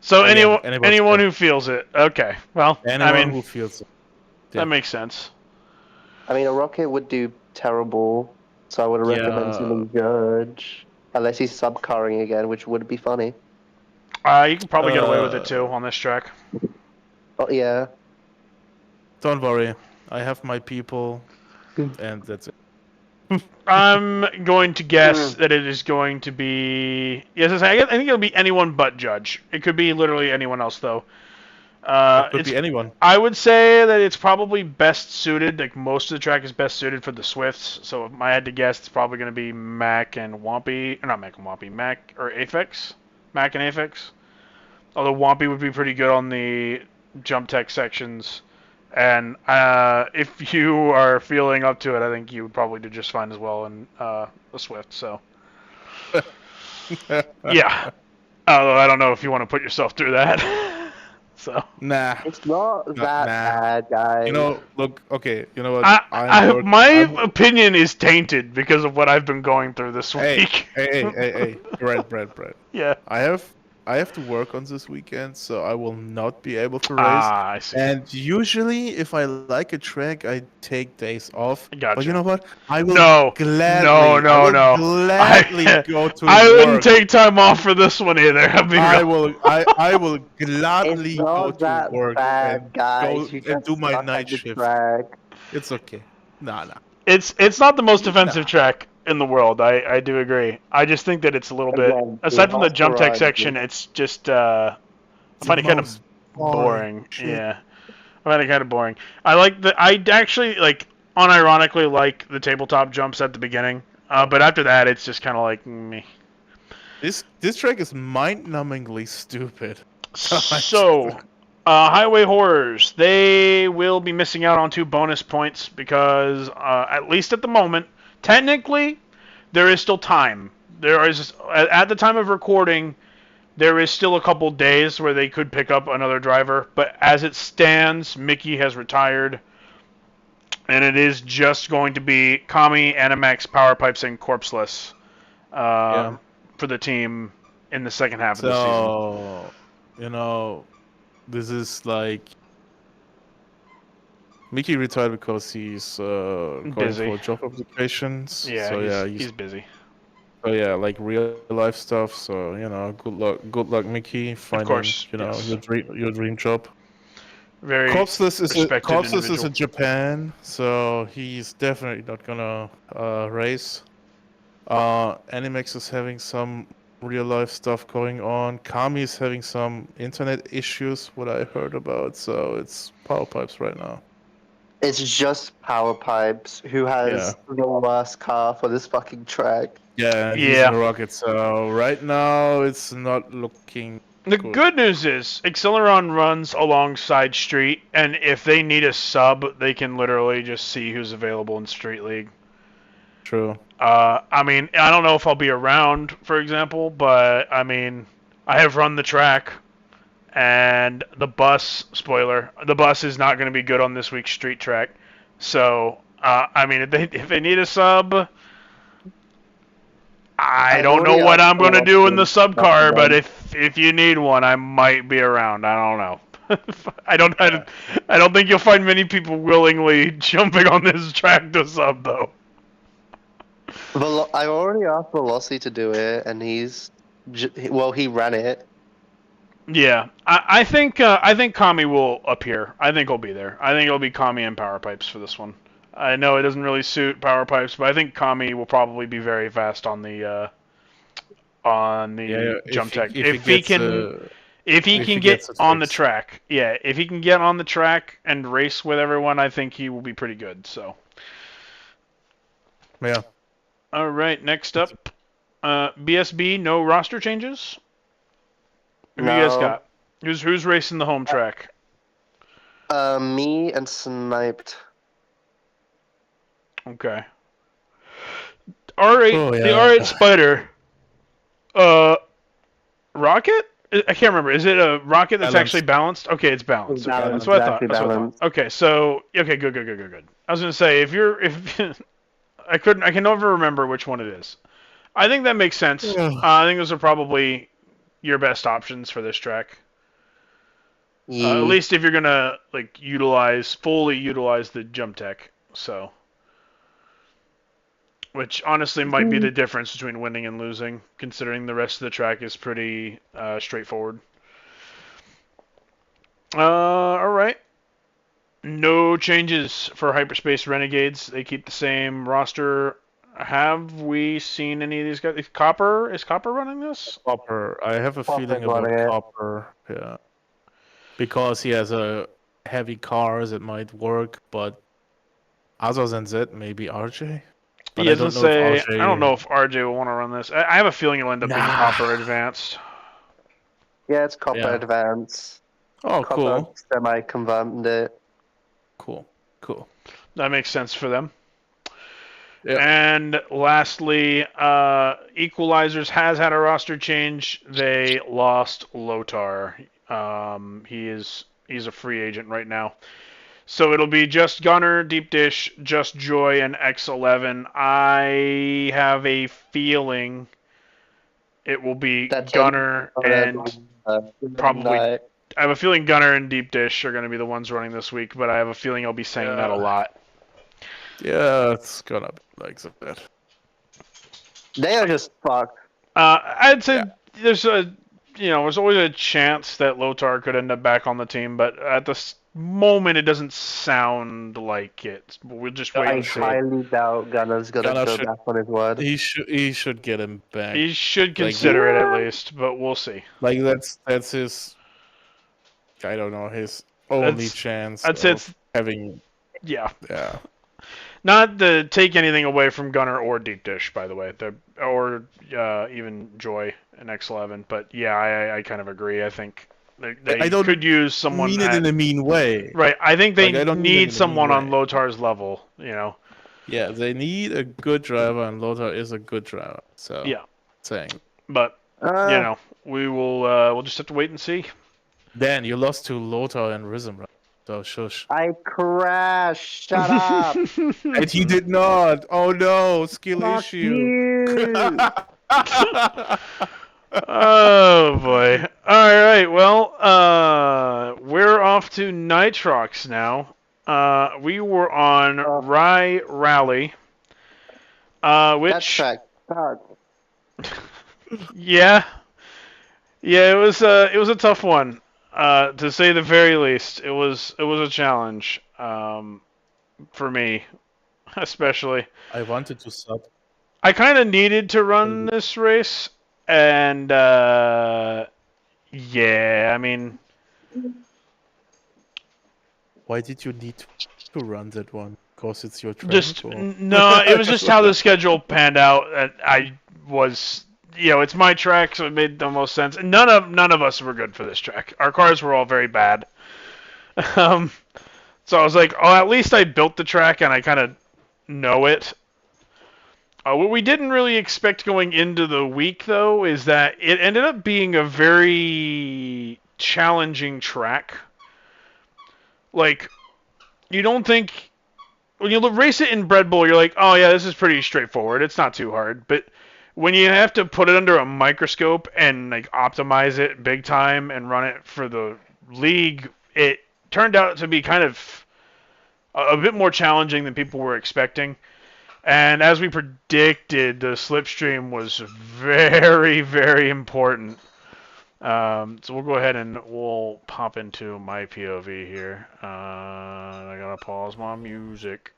So anyone who feels it. Okay. Well, anyone who feels it. Yeah. That makes sense. I mean, a Rocket would do terrible, so I would recommend him Judge, unless he's subcarring again, which would be funny. You can probably get away with it too on this track. Oh yeah. Don't worry, I have my people, and that's it. I'm going to guess that it is going to be. Yes, I think it'll be anyone but Judge. It could be literally anyone else though. It could be anyone. I would say that it's probably best suited. Like most of the track is best suited for the Swifts. So if I had to guess, it's probably going to be Mac and Wampy. Or not Mac and Wampy. Mac or Aphex. Mac and Aphex. Although Wampy would be pretty good on the jump tech sections. And if you are feeling up to it, I think you would probably do just fine as well in the Swift. So, yeah. Although I don't know if you want to put yourself through that. So. Nah. It's not that bad, guys. You know, look, okay, you know what? My opinion is tainted because of what I've been going through this week. Hey, Brett. Yeah. I I have to work on this weekend, so I will not be able to race. Ah, I see. And usually, if I like a track, I take days off. Gotcha. But you know what? I will No, gladly go to I wouldn't work. take time off for this one either. I will gladly It's go not to that work bad, and guys. You do just my suck night at the shift. track. It's okay. Nah. It's not the most offensive track in the world. I do agree. I just think that it's a little bit, Again, aside from the lost jump tech variety. section, it's just I find it kind of boring. shit. Yeah, I find it kind of boring. I actually unironically like the tabletop jumps at the beginning, but after that it's just kind of like me. This track is mind-numbingly stupid. So, Highway Horrors, they will be missing out on 2 bonus points because, at least at the moment, technically, there is still time. There is, at the time of recording, there is still a couple days where they could pick up another driver, but as it stands, Mickey has retired, and it is just going to be Kami, Animax, Power Pipes, and Corpseless for the team in the second half of the season. So, you know, this is like Mickey retired because he's going Busy. for job applications. Yeah, so he's busy. So yeah, like real life stuff. So good luck, Mickey, finding course, yes. your dream job. Very Corpseless respected is individual. in Japan, so he's definitely not gonna race. Animax is having some real life stuff going on. Kami is having some internet issues, what I heard about. So it's Power Pipes right now. It's just Power Pipes who has the worst car for this fucking track. Yeah, and he's in a rocket. So right now it's not looking. The good news is Acceleron runs alongside Street, and if they need a sub, they can literally just see who's available in Street League. True. I mean, I don't know if I'll be around, for example, but I mean, I have run the track, and the bus, spoiler, the bus is not going to be good on this week's street track. So, I mean, if they need a sub, I don't know what I'm going to do in the sub car, but if you need one, I might be around. I don't know. I don't think you'll find many people willingly jumping on this track to sub, though. I already asked Velocity to do it, and he ran it. Yeah, I think Kami will appear. I think he'll be there. I think it'll be Kami and Power Pipes for this one. I know it doesn't really suit Power Pipes, but I think Kami will probably be very fast on the jump tech. If he can get on the track, if he can get on the track and race with everyone, I think he will be pretty good. So. Yeah. All right, next up, BSB, no roster changes. Who you guys got? Who's racing the home track? Me and Sniped. Okay. R8, the R8 Spider. Rocket? I can't remember. Is it a rocket that's actually balanced? Okay, it's balanced. Okay, that's what I thought. Okay, so good. I was gonna say if I can never remember which one it is. I think that makes sense. I think those are probably your best options for this track. At least if you're gonna fully utilize the jump tech. So, which honestly might be the difference between winning and losing, considering the rest of the track is pretty straightforward. All right. No changes for Hyperspace Renegades. They keep the same roster. Have we seen any of these guys? Is Copper running this? Copper. I have a feeling about Copper. Yeah. Because he has a heavy cars, it might work, but other than that, maybe RJ. But he doesn't say. I don't know if RJ will want to run this. I have a feeling it'll end up being Copper Advanced. Yeah, it's Copper Advanced. Oh, Copper cool. Semi-confirmed it. Cool. That makes sense for them. Yep. And lastly, Equalizers has had a roster change. They lost Lotar. He's a free agent right now. So it'll be just Gunner, Deep Dish, Just Joy, and X11. I have a feeling it will be That's Gunner and probably. no. I have a feeling Gunner and Deep Dish are going to be the ones running this week, but I have a feeling I'll be saying that a lot. Yeah, it's gonna be like that. They are just fucked. I'd say there's there's always a chance that Lotar could end up back on the team, but at this moment it doesn't sound like it. We'll just wait I and see. highly doubt Gunner's gonna go back on his word. He should get him back. He should consider it at least, but we'll see. Like that's his. I don't know, his only chance. I'd say it's having. Yeah. Yeah. Not to take anything away from Gunner or Deep Dish, by the way, or even Joy in X11. But yeah, I kind of agree. I think they could use someone. Mean it in a mean way. Right. I think they I don't need someone on Lotar's level. Yeah, they need a good driver, and Lotar is a good driver. So yeah, saying. But we will. We'll just have to wait and see. Dan, you lost to Lotar and Rhythm, right? So shush. I crashed. Shut up. And he did not. Oh no, skill Fuck issue. Oh boy. All right. Well, we're off to Nitrox now. We were on Rye Rally. Which that track sucked. Yeah, it was a tough one. To say the very least, it was a challenge for me, especially. I wanted to sub. I kind of needed to run this race, and yeah, I mean. Why did you need to run that one? Because it's your track? No, it was just how the schedule panned out. And I was, it's my track, so it made the most sense. And none of us were good for this track. Our cars were all very bad. So I was like, oh, at least I built the track and I kind of know it. What we didn't really expect going into the week, though, is that it ended up being a very challenging track. Like, you don't think... When you race it in Bread Bull, you're like, oh yeah, this is pretty straightforward. It's not too hard. But when you have to put it under a microscope and like optimize it big time and run it for the league, it turned out to be kind of a bit more challenging than people were expecting. And as we predicted, the slipstream was very, very important. So we'll go ahead and we'll pop into my POV here. I gotta pause my music.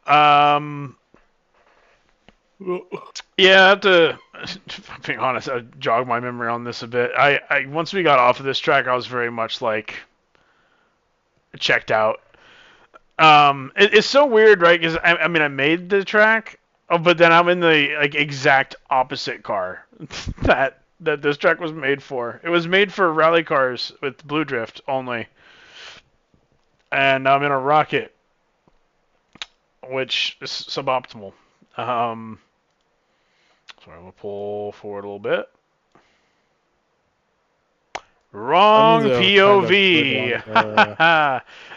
Yeah, I have to, being honest, I jog my memory on this a bit. I once we got off of this track, I was very much like checked out. It's so weird, right? Because I mean, I made the track, but then I'm in the like exact opposite car that this track was made for. It was made for rally cars with blue drift only. And I'm in a rocket, which is suboptimal. Sorry, we'll pull forward a little bit. Wrong POV.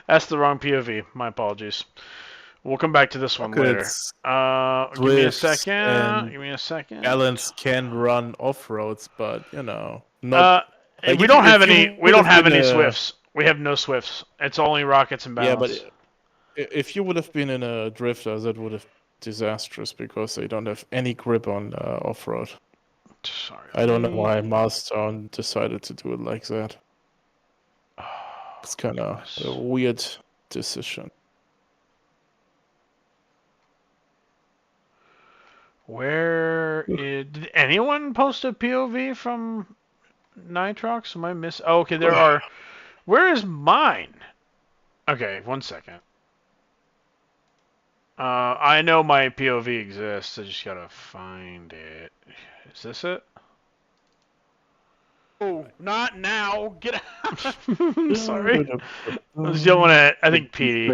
That's the wrong POV. My apologies. We'll come back to this one later. Give me a second. Balance can run off roads, but not. We don't have any. We don't have any Swifts. We have no Swifts. It's only rockets and balance. Yeah, but if you would have been in a drifter, that would have been disastrous because they don't have any grip on off road. Sorry. I don't know why Milestone decided to do it like that. It's kind of a weird decision. Did anyone post a POV from Nitrox? Am I miss? Oh, okay, there are. Where is mine? Okay, 1 second. I know my POV exists. I just gotta find it. Is this it? Oh, not now! Get out! I'm sorry. I was yelling at, I think, Petey.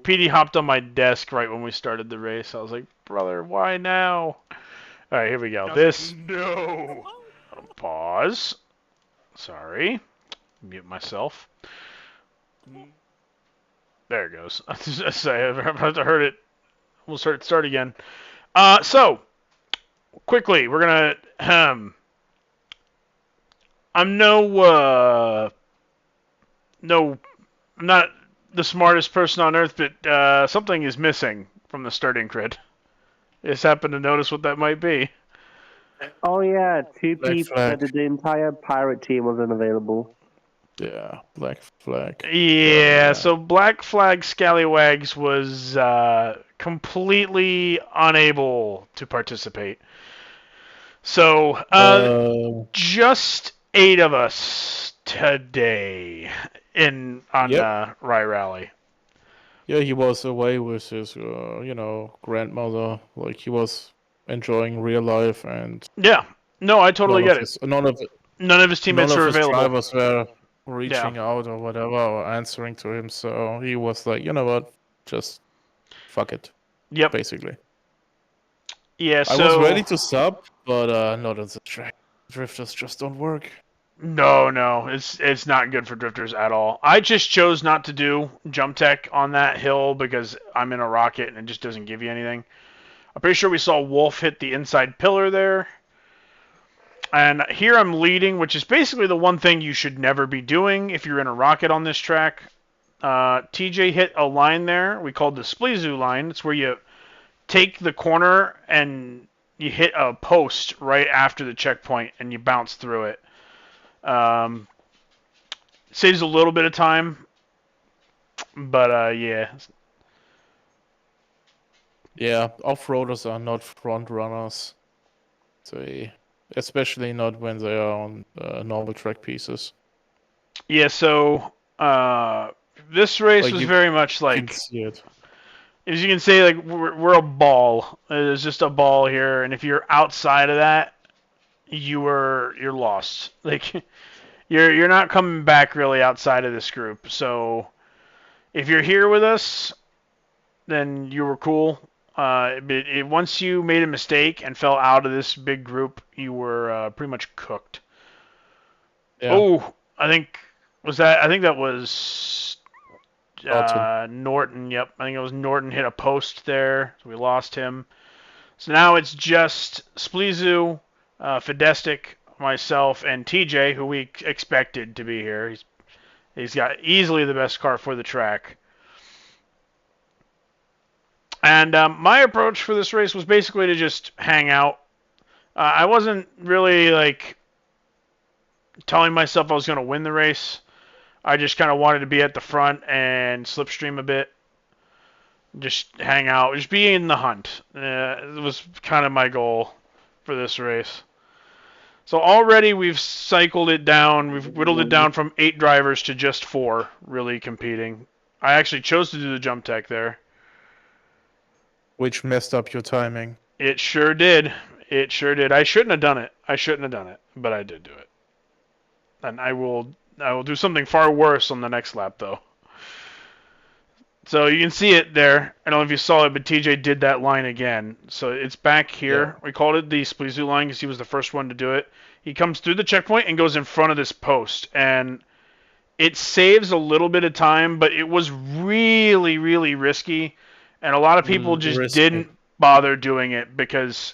Petey hopped on my desk right when we started the race. I was like, brother, why now? Alright, here we go. No! Pause. Sorry. Mute myself. There it goes. I have to heard it. We'll start again. So, quickly, we're gonna. I'm no, I'm not the smartest person on earth, but something is missing from the starting grid. Just happen to notice what that might be. Oh yeah, two Black people. flag. The entire pirate team was unavailable. Yeah, black flag. Yeah, so Black Flag Scallywags was completely unable to participate. So, just 8 of us today on Yep. Rye Rally. Yeah, he was away with his, grandmother. Like he was enjoying real life, and Yeah, no, I totally get it. None of his none teammates of were his available. drivers were Yeah, reaching out or whatever or answering to him. So he was like, you know what, just fuck it, yep, basically. yeah. I was ready So to sub, but not on the track. Drifters just don't work. no, it's not good for drifters at all. I just chose not to do jump tech on that hill because I'm in a rocket and it just doesn't give you anything. I'm pretty sure we saw Wolf hit the inside pillar there. And here I'm leading, which is basically the one thing you should never be doing if you're in a rocket on this track. TJ hit a line there we called the Spleezu line. It's where you take the corner and you hit a post right after the checkpoint and you bounce through it. Saves a little bit of time, but yeah. Yeah, off-roaders are not front runners. Especially not when they are on normal track pieces. Yeah, so this race Like was you very much can like, see it. as you can say, like we're a ball. There's just a ball here, and if you're outside of that, you're lost. Like you're not coming back really outside of this group. So if you're here with us, then you were cool. Once you made a mistake and fell out of this big group, you were pretty much cooked. Yeah. Oh, I think that was Norton. Yep, I think it was Norton hit a post there, so we lost him. So now it's just Spleezu, Fidestic, myself, and TJ, who we expected to be here. He's got easily the best car for the track. And my approach for this race was basically to just hang out. I wasn't really like telling myself I was going to win the race. I just kind of wanted to be at the front and slipstream a bit. Just hang out. Just be in the hunt. It was kind of my goal for this race. So already we've cycled it down. We've whittled it down from 8 drivers to just 4 really competing. I actually chose to do the jump tech there. Which messed up your timing. It sure did. It sure did. I shouldn't have done it, but I did do it. And I will do something far worse on the next lap though. So you can see it there. I don't know if you saw it, but TJ did that line again. So it's back here. Yeah. We called it the Spleezu line because he was the first one to do it. He comes through the checkpoint and goes in front of this post. And it saves a little bit of time, but it was really, really risky. And a lot of people just didn't bother doing it because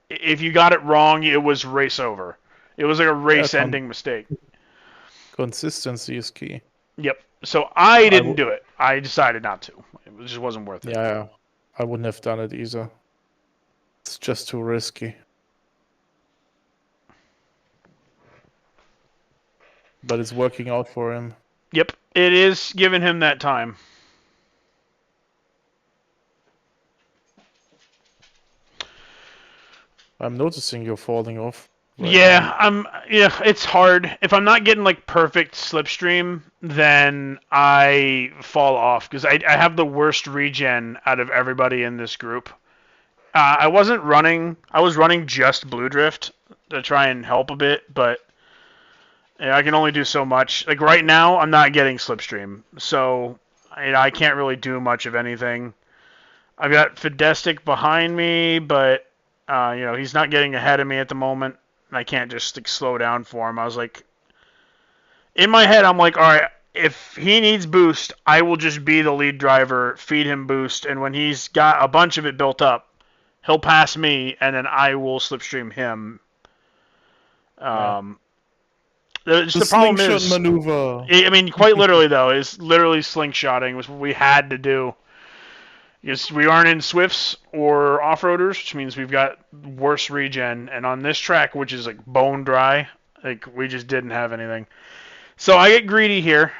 if you got it wrong, it was race over. It was like a race-ending mistake. Consistency is key. Yep. So I didn't do it. I decided not to. It just wasn't worth it. Yeah, I wouldn't have done it either. It's just too risky. But it's working out for him. Yep, it is giving him that time. I'm noticing you're falling off. Yeah, it's hard. If I'm not getting like perfect slipstream, then I fall off because I have the worst regen out of everybody in this group. I was running just Blue Drift to try and help a bit, but I can only do so much. Like right now, I'm not getting slipstream, so I can't really do much of anything. I've got Fidestic behind me, but he's not getting ahead of me at the moment. I can't just like slow down for him. I was like, in my head, I'm like, all right, if he needs boost, I will just be the lead driver, feed him boost, and when he's got a bunch of it built up, he'll pass me, and then I will slipstream him. Just the problem slingshot is, maneuver. I mean, quite literally though, is literally slingshotting was what we had to do. Because we aren't in Swifts or off-roaders, which means we've got worse regen, and on this track, which is like bone dry, like we just didn't have anything. So I get greedy here.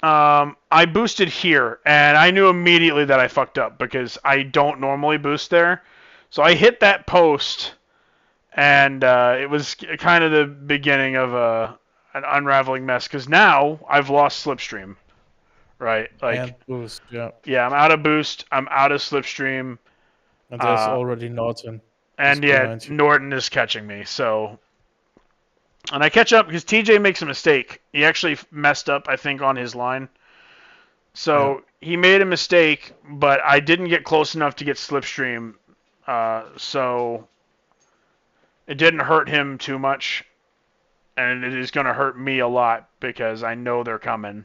I boosted here, and I knew immediately that I fucked up because I don't normally boost there. So I hit that post, and it was kind of the beginning of an unraveling mess because now I've lost slipstream, right? Like, And boost, yeah. yeah, I'm out of boost, I'm out of slipstream, And there's already Norton. and yeah, Norton is catching me. So, and I catch up because TJ makes a mistake. He actually messed up, I think, on his line. So he made a mistake, but I didn't get close enough to get slipstream. So it didn't hurt him too much, and it is going to hurt me a lot because I know they're coming.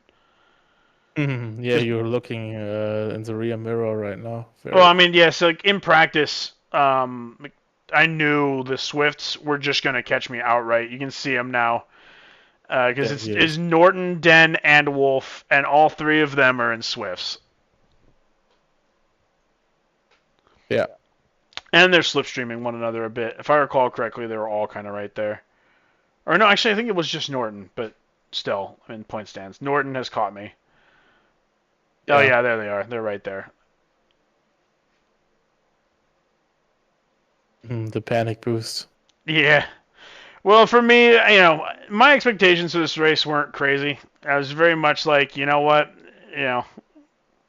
Yeah, you're looking in the rear mirror right now. Well, I mean, yeah, so like in practice, I knew the Swifts were just going to catch me outright. You can see them now. Because it's Norton, Den, and Wolf, and all three of them are in Swifts. Yeah. And they're slipstreaming one another a bit. If I recall correctly, they were all kind of right there. Or no, actually, I think it was just Norton, but still, in point stands. Norton has caught me. Oh, yeah, there they are. They're right there. The panic boost. Yeah. Well, for me, you know, my expectations for this race weren't crazy. I was very much like, you know what,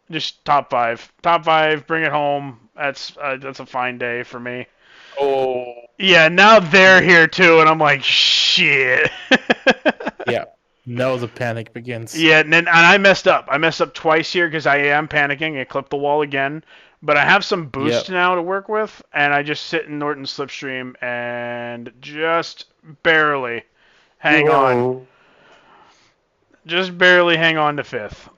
just top five. Top five, bring it home. That's a fine day for me. Oh. Yeah, now they're here too, and I'm like, shit. Yeah. Now the panic begins. Yeah, and I messed up. I messed up twice here because I am panicking. I clipped the wall again. But I have some boost now to work with, and I just sit in Norton Slipstream and just barely hang on. Just barely hang on to fifth.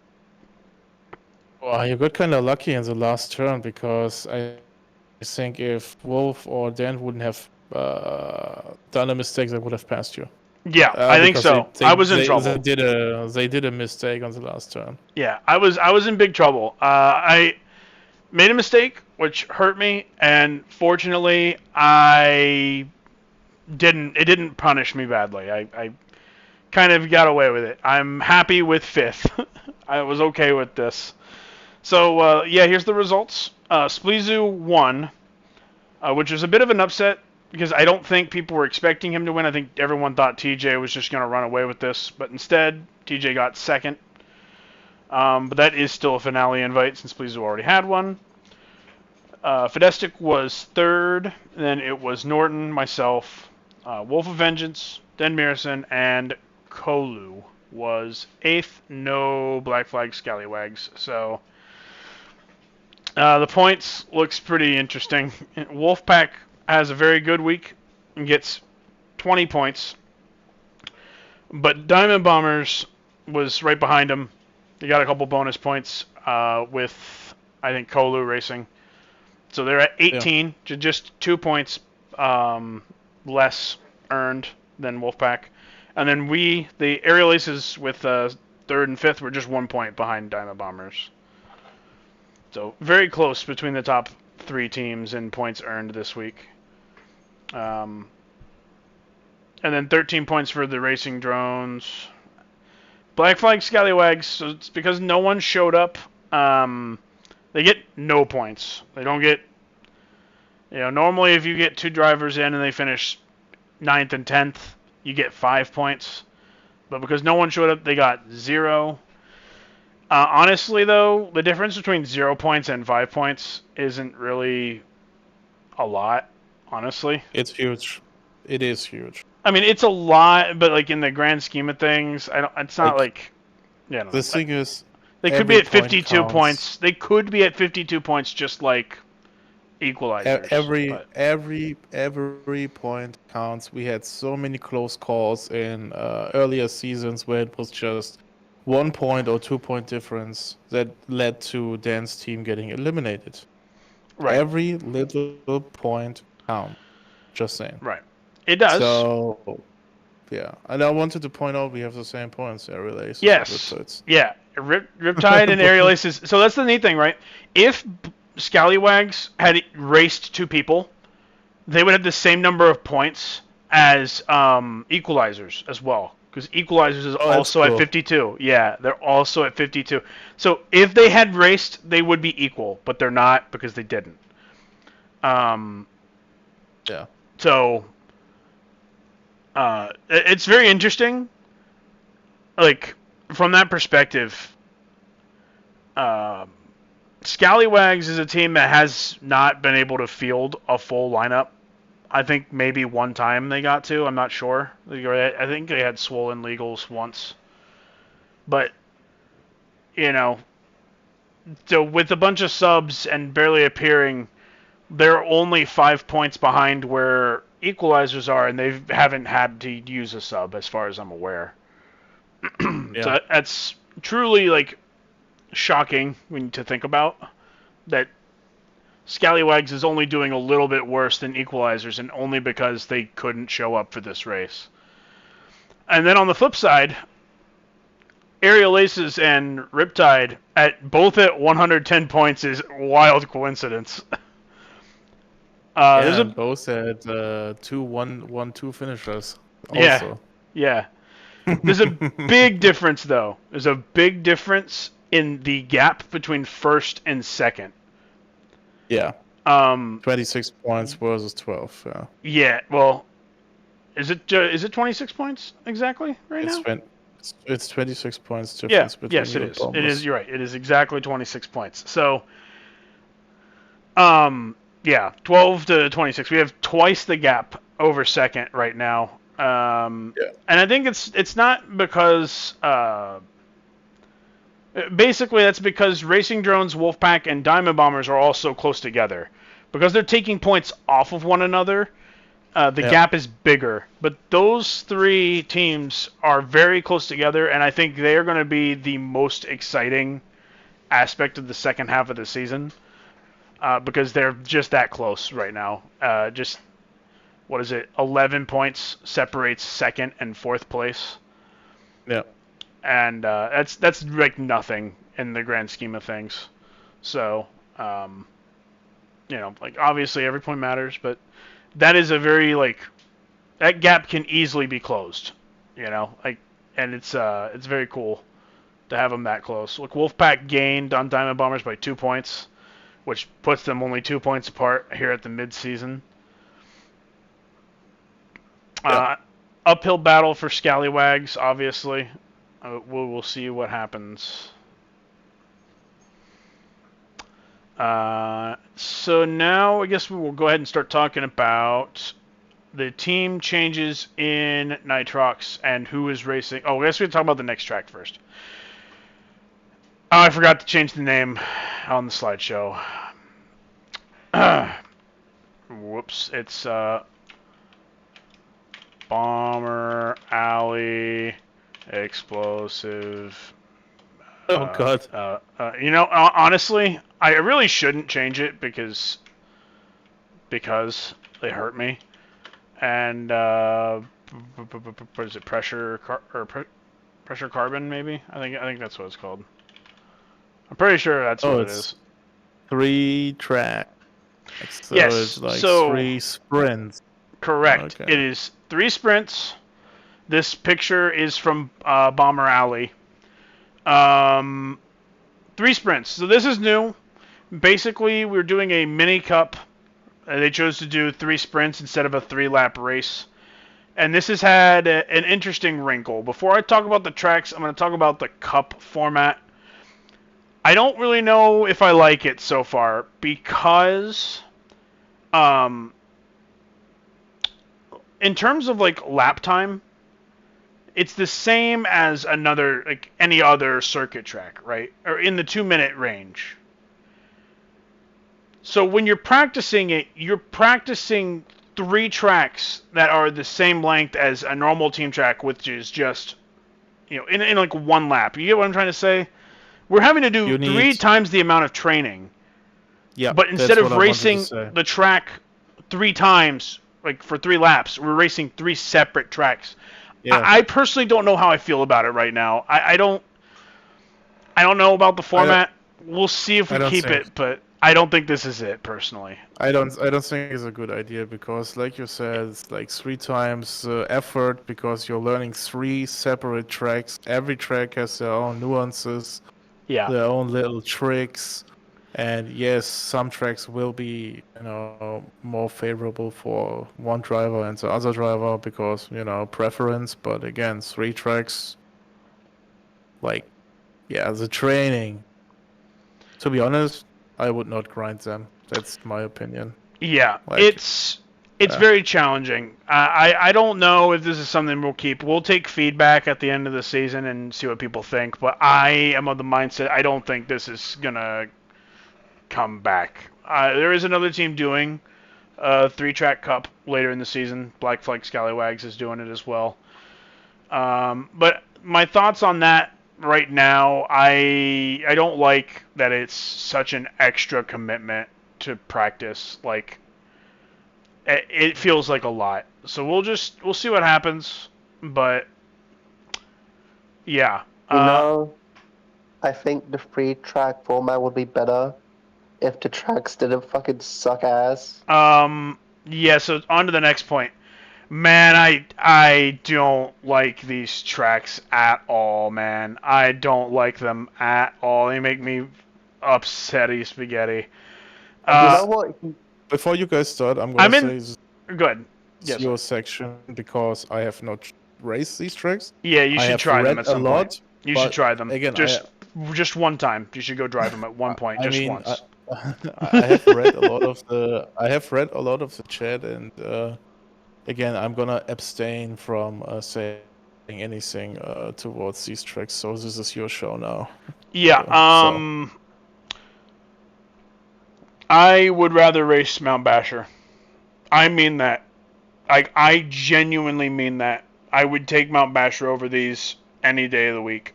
Well, you got kind of lucky in the last turn because I think if Wolf or Dan wouldn't have done a mistake, they would have passed you. Yeah, I think so. I was in trouble. They did a mistake on the last turn. Yeah, I was in big trouble. I made a mistake, which hurt me, and fortunately, it didn't punish me badly. I kind of got away with it. I'm happy with fifth. I was okay with this. So, here's the results. Spleezu won, which was a bit of an upset because I don't think people were expecting him to win. I think everyone thought TJ was just going to run away with this, but instead, TJ got second. But that is still a finale invite since Spleezu already had one. Fidestic was third, then it was Norton, myself, Wolf of Vengeance, Den Mirison, and Kolu was eighth. No Black Flag Scallywags. So the points looks pretty interesting. Wolfpack has a very good week and gets 20 points. But Diamond Bombers was right behind him. They got a couple bonus points with, I think, Kolu Racing. So they're at 18, just 2 points less earned than Wolfpack. And then the Aerial Aces with third and fifth were just 1 point behind Diamond Bombers. So very close between the top three teams in points earned this week. And then 13 points for the Racing Drones. Black Flag Scallywags, so it's because no one showed up. They get no points. They don't get, normally if you get two drivers in and they finish 9th and 10th, you get 5 points. But because no one showed up, they got 0. Honestly, though, the difference between 0 points and 5 points isn't really a lot, honestly. It's huge. It is huge. I mean, it's a lot, but like in the grand scheme of things, it's not like the thing is, they could be at 52 points. They could be at 52 points, just like equalizers. Every point counts. We had so many close calls in earlier seasons where it was just 1 point or 2 point difference that led to Dan's team getting eliminated. Right. Every little point counts. Just saying. Right. It does. So, yeah. And I wanted to point out we have the same points, aerial aces Yes. and Riptides. Yeah. Riptide and aerial aces. So that's the neat thing, right? If Scallywags had raced 2 people, they would have the same number of points as equalizers as well. Because equalizers is also cool. at 52. Yeah, they're also at 52. So if they had raced, they would be equal, but they're not because they didn't. Yeah. So it's very interesting. Like from that perspective, Scallywags is a team that has not been able to field a full lineup. I think maybe one time they got to. I'm not sure. I think they had swollen legals once. But, you know, so with a bunch of subs and barely appearing, they're only 5 points behind where equalizers are, and they haven't had to use a sub as far as I'm aware. Yeah. So that's truly, like, shocking to think about. That Scallywags is only doing a little bit worse than equalizers, and only because they couldn't show up for this race. And then on the flip side, Aerial Aces and Riptide both at 110 points is wild coincidence. Yeah, and both had 2-1-1-2 finishers. Also. Yeah. There's a big difference, though. There's a big difference in the gap between first and second. Yeah. 26 points versus 12. Yeah. Yeah. Well, is it 26 points exactly right now? It's 26 points difference between. Yes, it is. It is. You're right. It is exactly 26 points. So, yeah, 12 to 26. We have twice the gap over second right now. And I think it's not because. Basically, that's because Racing Drones, Wolfpack, and Diamond Bombers are all so close together. Because they're taking points off of one another, the gap is bigger. But those 3 teams are very close together, and I think they are going to be the most exciting aspect of the second half of the season. Because they're just that close right now. 11 points separates second and fourth place. Yeah. And that's like nothing in the grand scheme of things. So, like obviously every point matters, but that is a very that gap can easily be closed. And it's very cool to have them that close. Look, Wolfpack gained on Diamond Bombers by 2 points, which puts them only 2 points apart here at the mid-season. Uphill battle for Scallywags, obviously. We'll see what happens. So now I guess we will go ahead and start talking about the team changes in Nitrox and who is racing. Oh, I guess we can talk about the next track first. Oh, I forgot to change the name on the slideshow. Whoops, it's Bomber Alley Explosive. Oh God. Honestly, I really shouldn't change it because they hurt me. And what is it? Pressure carbon? Maybe. I think that's what it's called. I'm pretty sure that's what it is. 3 tracks. So yes. It's like 3 sprints. Correct. Okay. It is 3 sprints. This picture is from Bomber Alley. 3 sprints. So this is new. Basically, we're doing a mini cup. They chose to do 3 sprints instead of a 3-lap race. And this has had an interesting wrinkle. Before I talk about the tracks, I'm going to talk about the cup format. I don't really know if I like it so far because in terms of lap time, it's the same as any other circuit track, right? Or in the 2-minute range. So when you're practicing it, you're practicing 3 tracks that are the same length as a normal team track, which is just, in 1 lap. You get what I'm trying to say? We're having to do 3 times the amount of training Yeah, But instead that's of what I wanted to racing say. the track 3 times, like for 3 laps, we're racing 3 separate tracks. Yeah, I personally don't know how I feel about it right now. I don't know about the I don't, format. We'll see if I we don't keep think it, but I don't think this is it personally. I don't think it's a good idea because, like you said, it's like 3 times effort because you're learning 3 separate tracks. Every track has their own nuances, Yeah. their own little tricks, and yes, some tracks will be, more favorable for one driver and the other driver because, preference. But again, 3 tracks, like, yeah, the training. To be honest, I would not grind them. That's my opinion. Yeah, Like, it's uh, very challenging. I don't know if this is something we'll keep. We'll take feedback at the end of the season and see what people think. But I am of the mindset I don't think this is gonna come back. There is another team doing a 3-track cup later in the season. Black Flag Scallywags is doing it as well. But my thoughts on that right now, I don't like that it's such an extra commitment to practice. Like it feels like a lot. So we'll see what happens. But yeah, You know, I think the 3-track format would be better if the tracks didn't fucking suck ass. yeah. So on to the next point. Man, I don't like these tracks at all, man. I don't like them at all. They make me upsetty spaghetti. You know what? before you guys start, I'm I'm gonna in. say this Good. is Yes. your section because I have not raced these tracks. Yeah, you I should have try them read at a some point. lot, You should but try them. again, Just one time. You should go drive them at one point, I just mean, once. I have read a lot of the chat, and again, I'm gonna abstain from saying anything towards these tracks. So this is your show now. Yeah. So I would rather race Mount Basher. I mean that. I genuinely mean that. I would take Mount Basher over these any day of the week.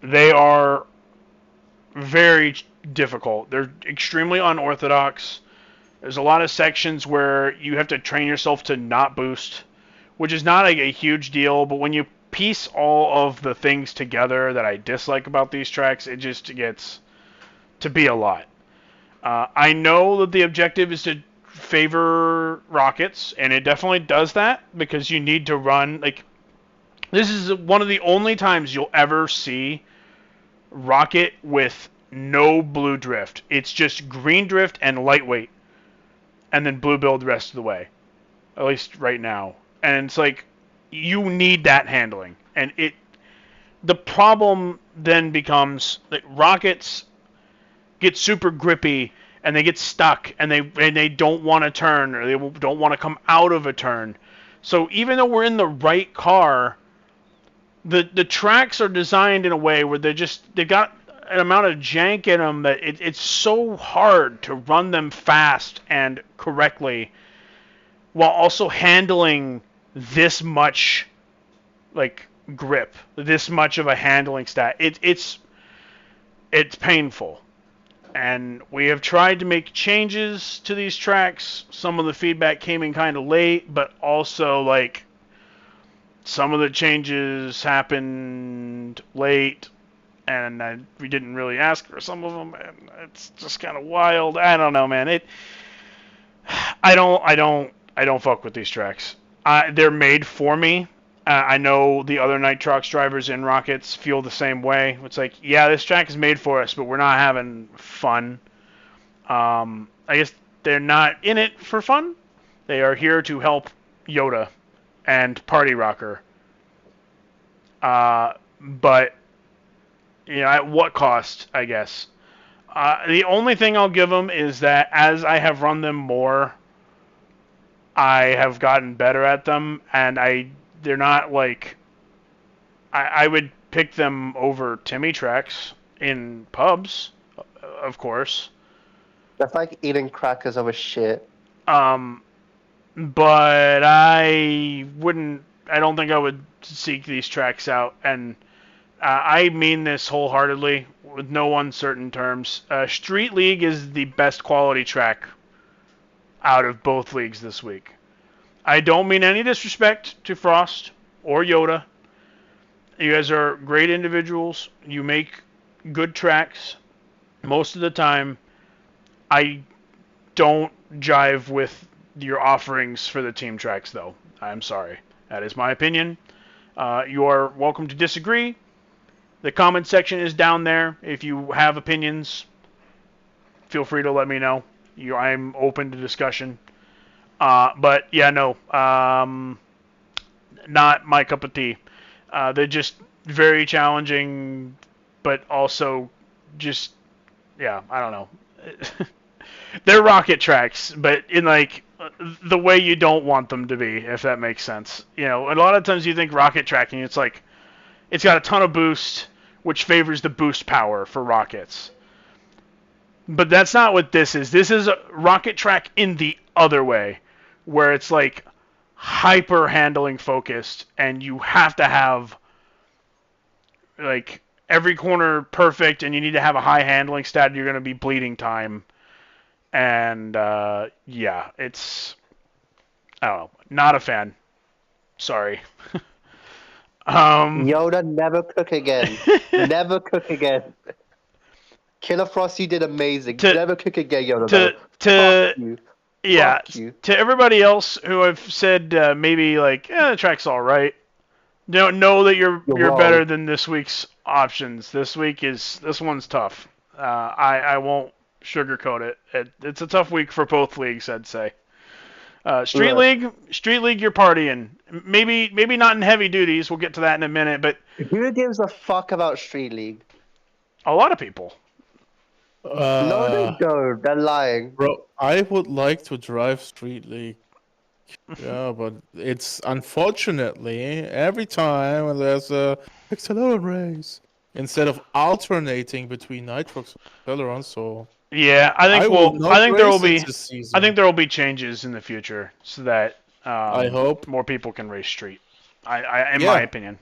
They are very difficult. They're extremely unorthodox. There's a lot of sections where you have to train yourself to not boost, which is not a huge deal, but when you piece all of the things together that I dislike about these tracks, it just gets to be a lot. I know that the objective is to favor rockets, and it definitely does that because you need to run. Like, this is one of the only times you'll ever see rocket with no blue drift. It's just green drift and lightweight, and then blue build the rest of the way. At least right now. And it's like, you need that handling. And the problem then becomes that rockets get super grippy and they get stuck and they don't want to turn or they don't want to come out of a turn. So even though we're in the right car, the tracks are designed in a way where they've got an amount of jank in them that it's so hard to run them fast and correctly while also handling this much like grip, this much of a handling stat. It's painful. And we have tried to make changes to these tracks. Some of the feedback came in kind of late, but also like some of the changes happened late, and we didn't really ask for some of them, and it's just kind of wild. I don't know, man. I don't fuck with these tracks. They're made for me. I know the other Nitrox drivers in Rockets feel the same way. It's like, yeah, this track is made for us, but we're not having fun. I guess they're not in it for fun. They are here to help Yoda and Party Rocker. But, at what cost, I guess. The only thing I'll give them is that as I have run them more, I have gotten better at them, and they're not like, I would pick them over Timmy tracks in pubs, of course. That's like eating crackers over shit. But I don't think I would seek these tracks out and I mean this wholeheartedly, with no uncertain terms. Street League is the best quality track out of both leagues this week. I don't mean any disrespect to Frost or Yoda. You guys are great individuals. You make good tracks most of the time. I don't jive with your offerings for the team tracks, though. I'm sorry. That is my opinion. You are welcome to disagree. The comment section is down there. If you have opinions, feel free to let me know. I'm open to discussion. But yeah, no, not my cup of tea. They're just very challenging, but also just, yeah, I don't know. They're rocket tracks, but in like the way you don't want them to be, if that makes sense. You know, a lot of times you think rocket tracking, it's like it's got a ton of boost, which favors the boost power for rockets. But that's not what this is. This is a rocket track in the other way, where it's like hyper handling focused, and you have to have like every corner perfect, and you need to have a high handling stat. You're going to be bleeding time, and yeah, it's I don't know, not a fan. Sorry. Yoda, never cook again. Never cook again. Killer Frost, you did amazing. Never cook again, Yoda. Fuck you. Yeah, Fuck you. To everybody else who I've said maybe like, the track's all right. Don't know that you're better than this week's options. This one's tough. I won't sugarcoat it. It's a tough week for both leagues, I'd say. Street League, you're partying. Maybe not in heavy duties. We'll get to that in a minute. But who gives a fuck about Street League? A lot of people. No, they don't. They're lying. Bro, I would like to drive Street League. Yeah, but it's unfortunately every time there's a Acceleron race instead of alternating between Nitrox and Acceleron. So yeah, I think there will be changes in the future so that I hope more people can race Street. In my opinion,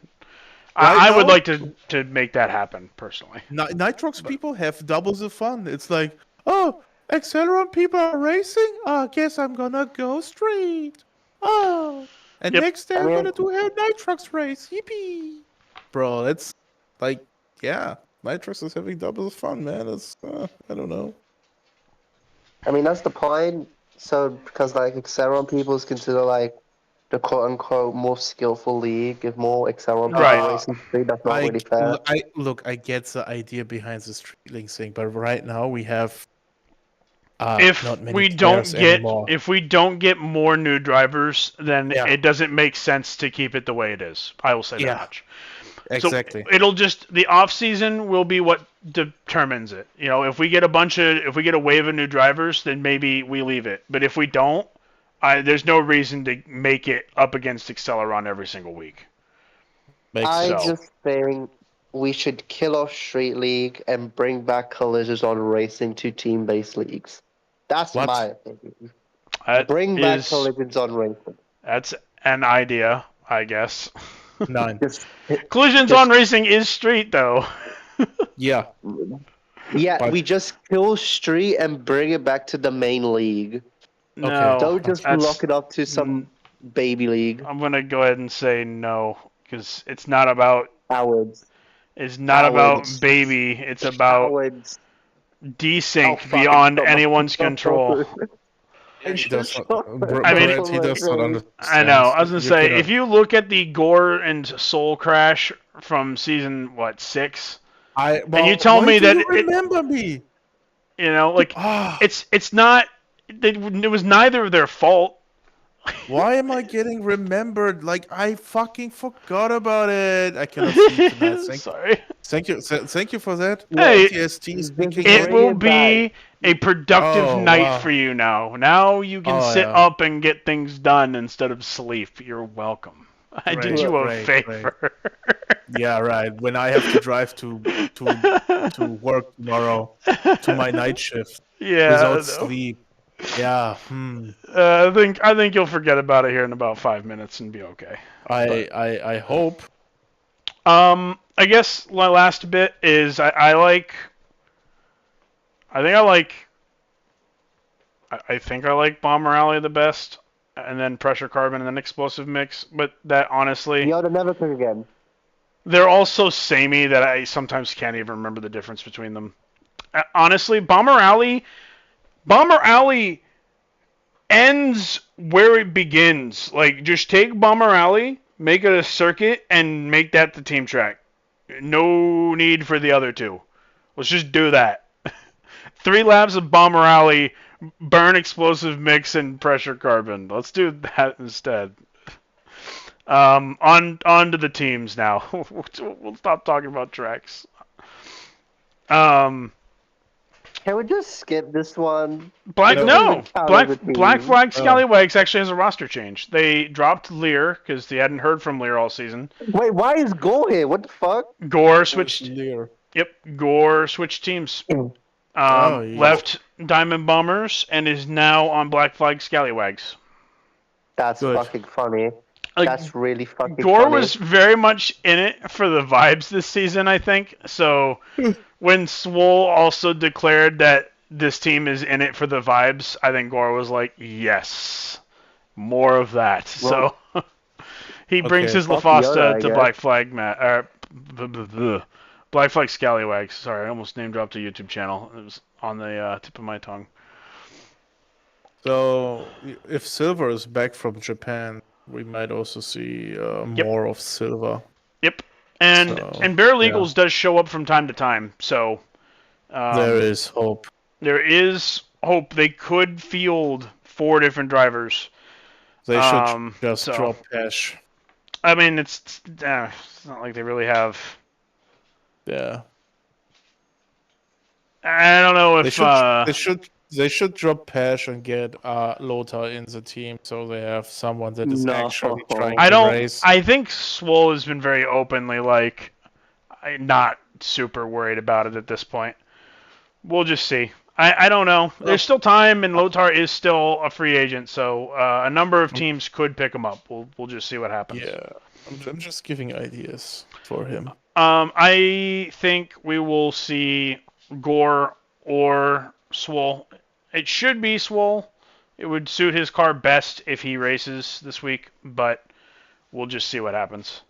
I would like to make that happen personally. Nitrox people have double the fun. It's like, oh, Acceleron people are racing? I guess I'm gonna go Street. Oh. And next day I'm gonna do a Nitrox race. Yippee. Bro, it's like, yeah, Nitrox is having double the fun, man. It's, I don't know. I mean, that's the point. So, because like Acceleron people is considered like the quote-unquote more skillful league, if more Acceleron people racing Street, that's not really fair. I get the idea behind the Street League thing, but right now we have if we don't get more new drivers, then it doesn't make sense to keep it the way it is. I will say that much. Exactly. So it'll just the off season will be what determines it. You know, if we get a wave of new drivers, then maybe we leave it. But if we don't, there's no reason to make it up against Acceleron every single week. I just think we should kill off Street League and bring back Collisions on Racing to team-based leagues. That's my opinion. Bring back Collisions on Racing. That's an idea, I guess. 9. Collisions on Racing is Street, though. Yeah, we just kill Street and bring it back to the main league. No, don't just lock it up to some baby league. I'm gonna go ahead and say no, because it's not about cowards. It's not about baby. It's about desync beyond anyone's control. He does not understand. I know. I was gonna say, if you look at the Gore and Soul Crash from season 6, and you tell me that remember me, you know, like it's not. It was neither of their fault. Why am I getting remembered? Like, I fucking forgot about it. I cannot see tonight. Sorry. Thank you for that. Hey, it will be a productive night for you now. Now you can sit up and get things done instead of sleep. You're welcome. I did you a favor. Yeah, right. When I have to drive to work tomorrow, to my night shift without sleep. Yeah. I think you'll forget about it here in about 5 minutes and be okay. I hope. I guess my last bit is I like. I think I like. I think I like Bomber Alley the best, and then Pressure Carbon, and then Explosive Mix. But that honestly, You ought to never cook again. they're all so samey that I sometimes can't even remember the difference between them. Honestly, Bomber Alley ends where it begins. Like, just take Bomber Alley, make it a circuit, and make that the team track. No need for the other two. Let's just do that. 3 laps of Bomber Alley, burn Explosive Mix, and Pressure Carbon. Let's do that instead. On to the teams now. We'll stop talking about tracks. Can we just skip this one? Black Flag Oh. Scallywags actually has a roster change. They dropped Lear because they hadn't heard from Lear all season. Wait, why is Gore here? What the fuck? Gore switched. Lear. Yep, Gore switched teams. Oh, yeah. Left Diamond Bombers and is now on Black Flag Scallywags. That's Good. fucking funny. Like, That's really fucking Gore funny. was very much in it for the vibes this season, I think. So when Swole also declared that this team is in it for the vibes, I think Gore was like, yes, more of that. Well, so he brings okay. his Fuck LaFosta Yoda, I to guess. Black Flag Black Flag Scallywags. Sorry, I almost name dropped a YouTube channel. It was on the tip of my tongue. So if Silver is back from Japan, we might also see more of Silver. Yep. And So, and Barrel yeah. Eagles does show up from time to time, so There is hope. there is hope. They could field 4 different drivers. They should just so- drop Cash. I mean, it's not like they really have. Yeah. I don't know if They should drop Pesh and get Lothar in the team so they have someone that is No. actually trying I to don't. race. I think Swole has been very openly like, not super worried about it at this point. We'll just see. I don't know. There's still time, and Lothar is still a free agent, so a number of teams could pick him up. We'll just see what happens. Yeah, I'm just giving ideas for him. I think we will see Gore or Swole. It should be Swole. It would suit his car best if he races this week, but we'll just see what happens.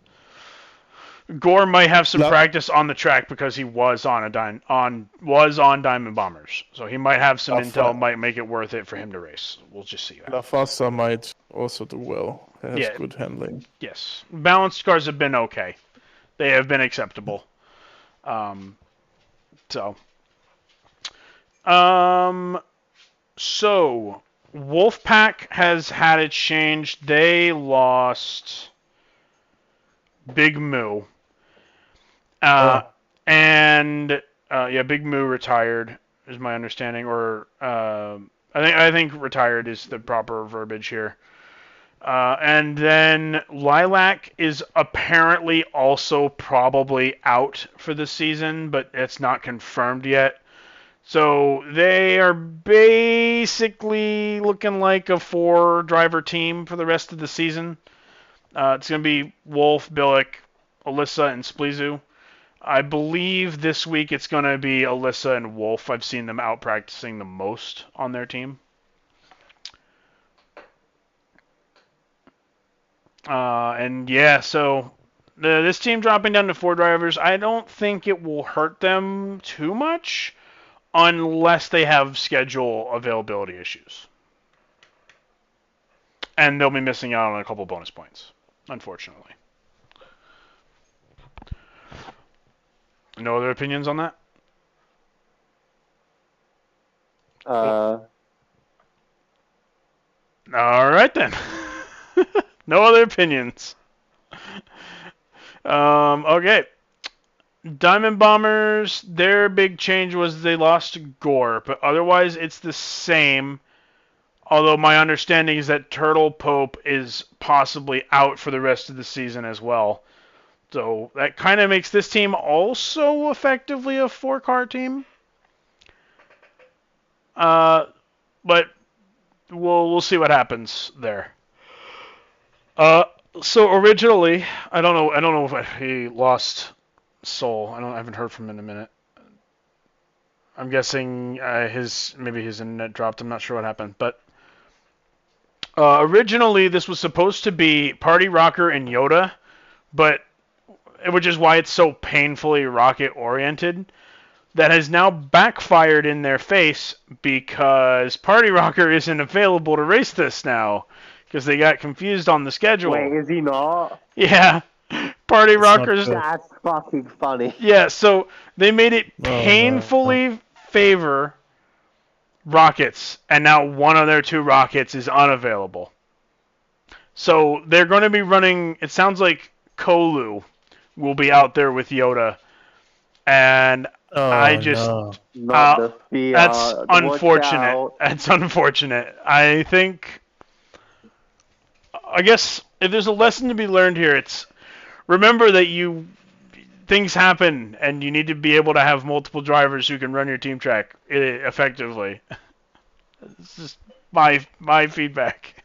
Gore might have some practice on the track because he was on Diamond Bombers, so he might have some intel. Might make it worth it for him to race. We'll just see. LaFossa might also do well. He has Yeah. good handling. Yes, balanced cars have been okay. They have been acceptable. So Wolfpack has had it changed. They lost Big Moo. And Big Moo retired, is my understanding, or I think retired is the proper verbiage here. And then Lilac is apparently also probably out for the season, but it's not confirmed yet. So they are basically looking like a 4-driver team for the rest of the season. It's going to be Wolf, Billick, Alyssa, and Spleezu. I believe this week it's going to be Alyssa and Wolf. I've seen them out practicing the most on their team. So this team dropping down to 4 drivers, I don't think it will hurt them too much unless they have schedule availability issues. And they'll be missing out on a couple bonus points, unfortunately. No other opinions on that? All right then. No other opinions. Okay. Diamond Bombers, their big change was they lost Gore, but otherwise it's the same. Although my understanding is that Turtle Pope is possibly out for the rest of the season as well. So that kind of makes this team also effectively a 4-car team. But we'll see what happens there. So originally, I don't know if he lost Soul. I haven't heard from him in a minute. I'm guessing maybe his internet dropped. I'm not sure what happened, but originally this was supposed to be Party Rocker and Yoda, but which is why it's so painfully rocket oriented. That has now backfired in their face because Party Rocker isn't available to race this now because they got confused on the schedule. Wait, is he not? Yeah, Party It's not Rockers. good. That's fucking funny. Yeah, so they made it Oh, no. painfully favor Rockets, and now one of their two Rockets is unavailable. So they're going to be running. It sounds like Kolu will be out there with Yoda, and Oh, I just no. Not the Fiat. that's Watch unfortunate. out. That's unfortunate. I guess if there's a lesson to be learned here, it's remember that things happen and you need to be able to have multiple drivers who can run your team track effectively. This is my feedback.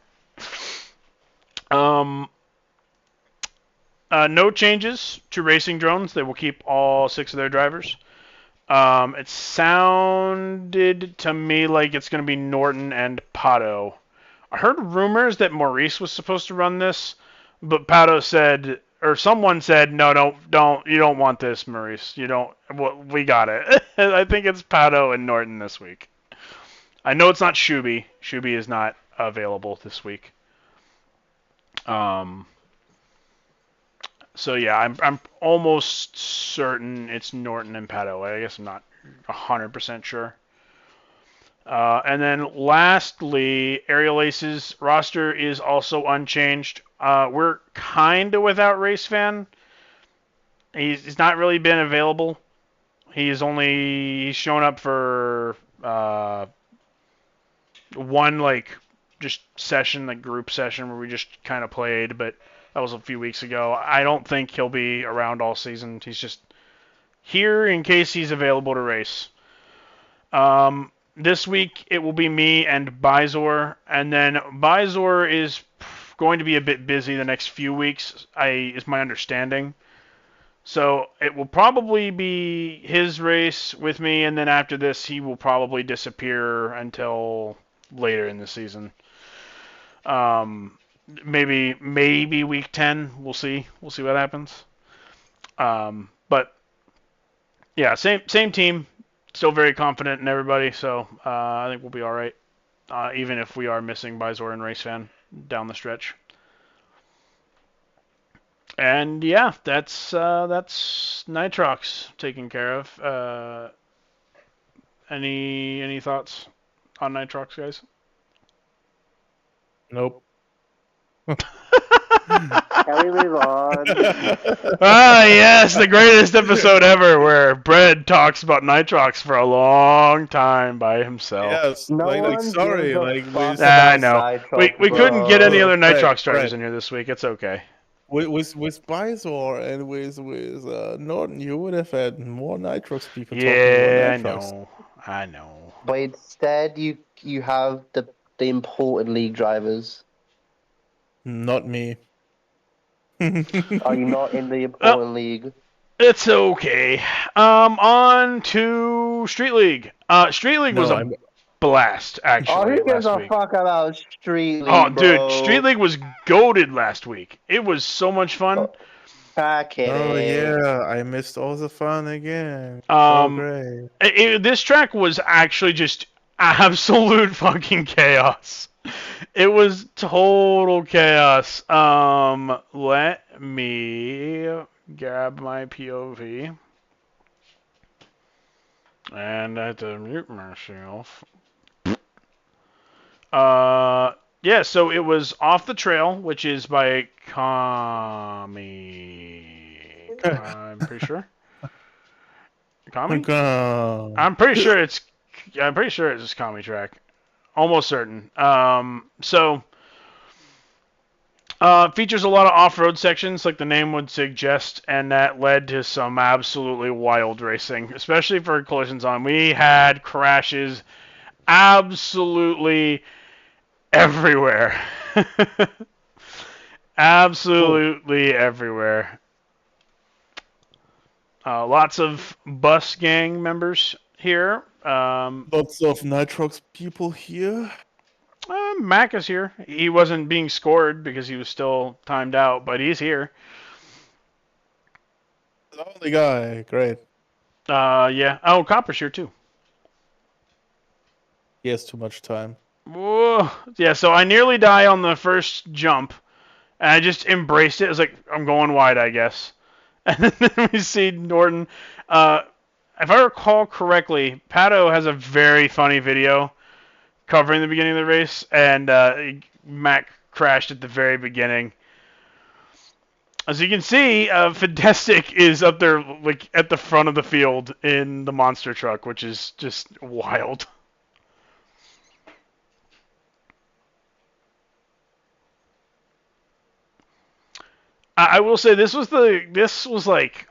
No changes to racing drones. They will keep all 6 of their drivers. It sounded to me like it's going to be Norton and Pato. I heard rumors that Maurice was supposed to run this, but Pato said, or someone said, no, don't, you don't want this, Maurice. You don't. Well, we got it. I think it's Pato and Norton this week. I know it's not Shuby. Shuby is not available this week. So yeah, I'm almost certain it's Norton and Pato. I guess I'm not 100% sure. And then lastly, Aerial Aces roster is also unchanged. We're kind of without Race Fan. He's not really been available. He's shown up for one just session, group session where we just kind of played, but that was a few weeks ago. I don't think he'll be around all season. He's just here in case he's available to race. This week it will be me and Bizor, and then Bizor is going to be a bit busy the next few weeks, is my understanding. So it will probably be his race with me, and then after this he will probably disappear until later in the season. Maybe week 10. We'll see. We'll see what happens. But yeah, same team. Still very confident in everybody, so I think we'll be all right. Even if we are missing Bizor and Race Fan down the stretch. And yeah, that's Nitrox taken care of. Any thoughts on Nitrox, guys? Nope. Can we move on? Yes, the greatest episode ever where Brad talks about Nitrox for a long time by himself. Yes, No one sorry, gives a like fuck with, I about know. Nitrox, We couldn't get any other Brad, Nitrox drivers Brad. in here this week. It's okay. with Bizor and with Norton, you would have had more Nitrox people talking Yeah, about Nitrox. I know. But instead, you have the important league drivers. Not me. Are you not in the important league? It's okay. On to Street League. Street League was a blast, Oh, actually, who gives last a week. fuck about Street League, Oh, bro? dude, Street League was goated last week. It was so much fun. Oh yeah, I missed all the fun again. Great. This track was actually just absolute fucking chaos. It was total chaos. Let me grab my POV. And I have to mute myself. Yeah, so it was Off the Trail, which is by Kami. I'm pretty sure. Kami? I'm pretty sure it's just Kami track. Almost certain. Features a lot of off-road sections, like the name would suggest, and that led to some absolutely wild racing, especially for Collision Zone. We had crashes absolutely everywhere. Absolutely everywhere. Lots of bus gang members here. Lots of Nitrox people here. Mac is here. He wasn't being scored because he was still timed out, but he's here. The only guy, great. Yeah. Oh, Copper's here too. He has too much time. Whoa. Yeah, so I nearly die on the first jump, and I just embraced it. It was like, I'm going wide, I guess. And then we see Norton. If I recall correctly, Pato has a very funny video covering the beginning of the race, and Mac crashed at the very beginning. As you can see, Fidestic is up there, like at the front of the field in the monster truck, which is just wild. I will say this was like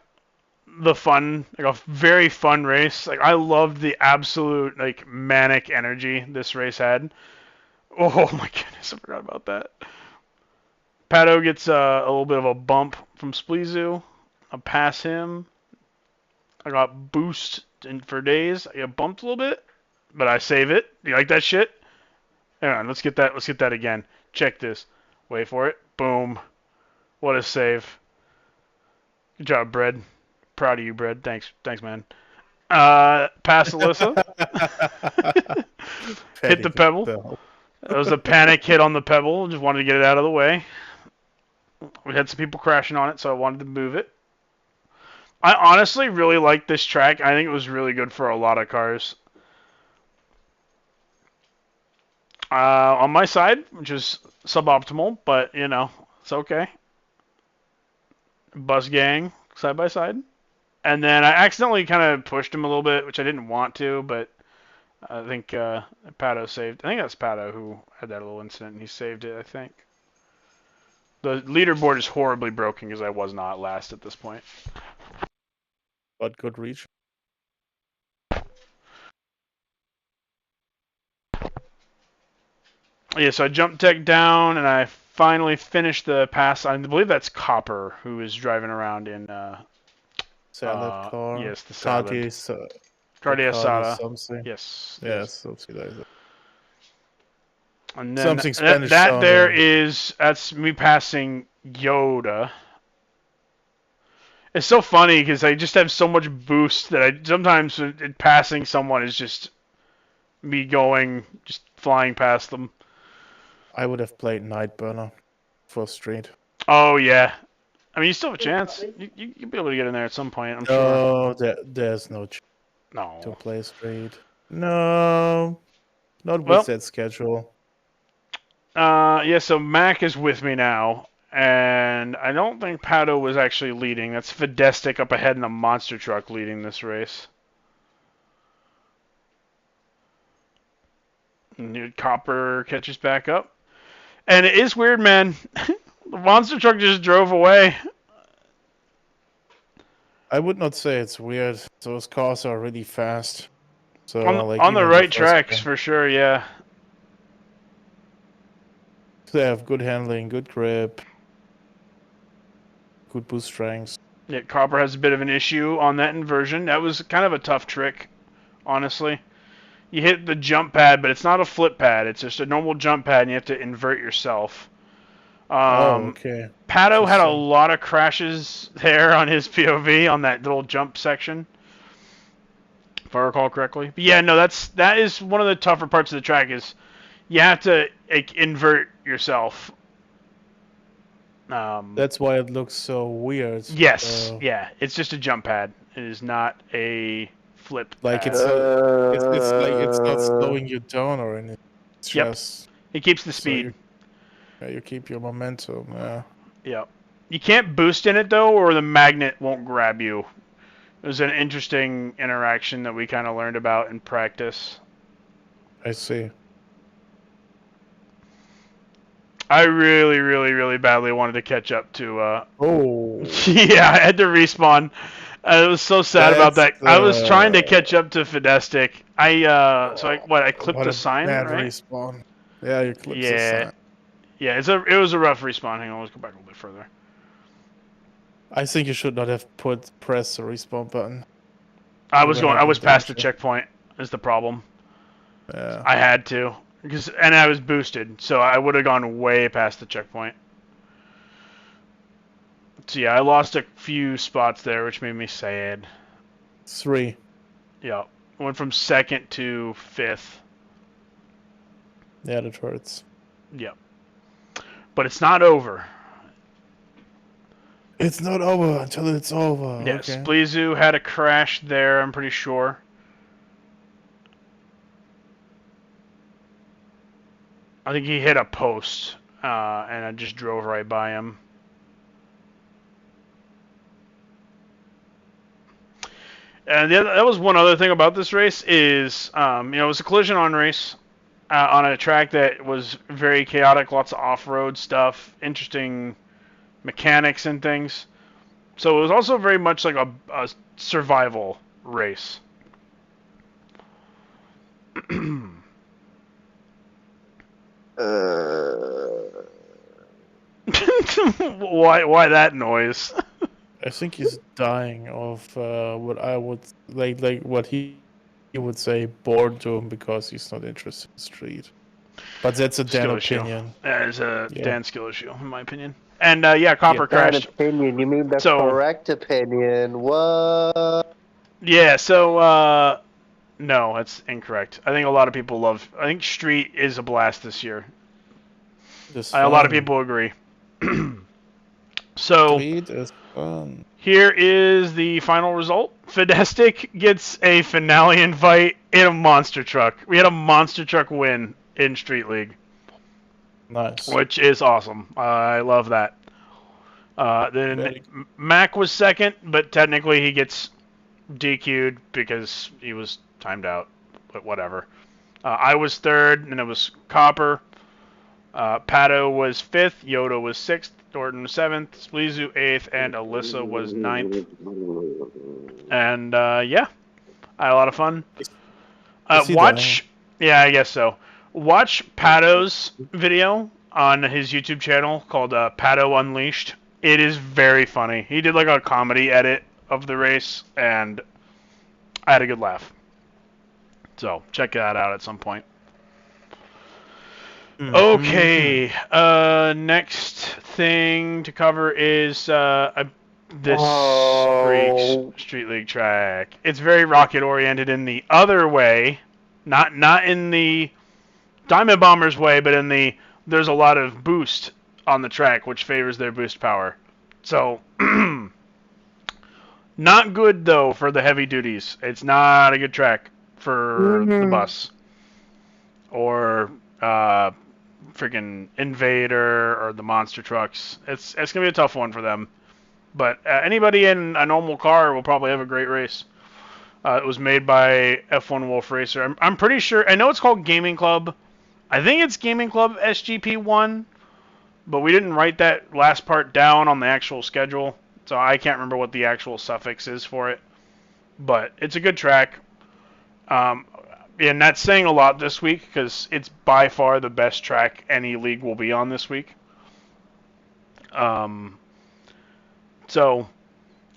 the fun, like a very fun race. Like I loved the absolute like manic energy this race had. Oh my goodness, I forgot about that. Pato gets a little bit of a bump from Spleezu. I pass him. I got boost for days. I get bumped a little bit, but I save it. You like that shit? Hang on, let's get that. Let's get that again. Check this. Wait for it. Boom. What a save. Good job, Bread. Proud of you, Bread. Thanks, man. Pass Alyssa. Hit the pebble. It was a panic hit on the pebble. Just wanted to get it out of the way. We had some people crashing on it, so I wanted to move it. I honestly really like this track. I think it was really good for a lot of cars. On my side, which is suboptimal, but you know, it's okay. Bus gang, side by side. And then I accidentally kind of pushed him a little bit, which I didn't want to, but I think Pato saved. I think that's Pato who had that little incident, and he saved it, I think. The leaderboard is horribly broken because I was not last at this point. But good reach. Yeah, so I jumped tech down, and I finally finished the pass. I believe that's Copper, who is driving around in... salad car. Yes, the salad. Cardi asada. Something. Yes. Yes, something like that. And then something Spanish. That's me passing Yoda. It's so funny because I just have so much boost that I sometimes passing someone is just me just flying past them. I would have played Nightburner for street. Oh yeah, I mean you still have a chance. You'll be able to get in there at some point. I'm sure. No, there's no chance to play street. No, not with that schedule. Yeah, so Mac is with me now, and I don't think Pato was actually leading. That's Fidestic up ahead in a monster truck leading this race. And Copper catches back up. And it is weird, man. The monster truck just drove away. I would not say it's weird. Those cars are really fast. So on the right tracks, for sure, yeah. They have good handling, good grip, good boost strength. Yeah, Copper has a bit of an issue on that inversion. That was kind of a tough trick, honestly. You hit the jump pad, but it's not a flip pad. It's just a normal jump pad, and you have to invert yourself. Okay. Pato had a lot of crashes there on his POV on that little jump section, if I recall correctly. But yeah, no, that is one of the tougher parts of the track is you have to invert yourself. That's why it looks so weird. Yes, yeah, it's just a jump pad. It is not a flip. Like it's not slowing you down or anything. It's just it keeps the speed. You keep your momentum. Yeah. Yep. You can't boost in it though, or the magnet won't grab you. It was an interesting interaction that we kind of learned about in practice. I see. I really, really, really badly wanted to catch up to. Yeah, I had to respawn. I was so sad about that. I was trying to catch up to Fidestic. I clipped the sign, bad right? Respawn. Yeah, you clipped the sign. Yeah, it was a rough respawn. Hang on, let's go back a little bit further. I think you should not have pressed the respawn button. I You was were not in past the danger. checkpoint. Is the problem? Yeah. I had to, and I was boosted, so I would have gone way past the checkpoint. So yeah, I lost a few spots there, which made me sad. 3. Yeah, went from 2nd to 5th. Yeah, that hurts. Yep. But it's not over. It's not over until it's over. Yeah, Okay. Spleezu had a crash there, I'm pretty sure. I think he hit a post, and I just drove right by him. And that was one other thing about this race is, it was a collision on race on a track that was very chaotic, lots of off-road stuff, interesting mechanics and things. So it was also very much like a survival race. Why that noise? I think he's dying of what I would like what he would say boredom because he's not interested in street. But that's a Dan Skill issue. opinion. That is a Yeah. Dan skill issue, in my opinion. And yeah, Copper That crashed. opinion, you mean the So- correct opinion? What? Yeah, so no, that's incorrect. I think a lot of people love. I think Street is a blast this year. A lot of people agree. So Street is fun. here is the final result. Fidestic gets a finale invite in a monster truck. We had a monster truck win in Street League, Nice. which is awesome. I love that. Then Very- Mac was second, but technically he gets DQ'd because he was timed out. But whatever. I was third, and it was Copper. Pato was fifth. Yoda was sixth. Thornton was seventh. Spleezu eighth, and Alyssa was ninth. And yeah, I had a lot of fun. Is he Watch, yeah, I guess so. Watch Pato's video on his YouTube channel called Pato Unleashed. It is very funny. He did like a comedy edit of the race, and I had a good laugh. So check that out at some point. Okay, next thing to cover is this Street League track. It's very rocket oriented in the other way, not in the Diamond Bombers way, but in the there's a lot of boost on the track, which favors their boost power. So not good though for the heavy duties. It's not a good track for the bus or freaking Invader or the monster trucks. It's gonna be a tough one for them. But anybody in a normal car will probably have a great race. It was made by F1 Wolf Racer. I'm pretty sure. I know it's called Gaming Club. I think it's Gaming Club SGP1, but we didn't write that last part down on the actual schedule, so I can't remember what the actual suffix is for it. But it's a good track. And that's saying a lot this week because it's by far the best track any league will be on this week. So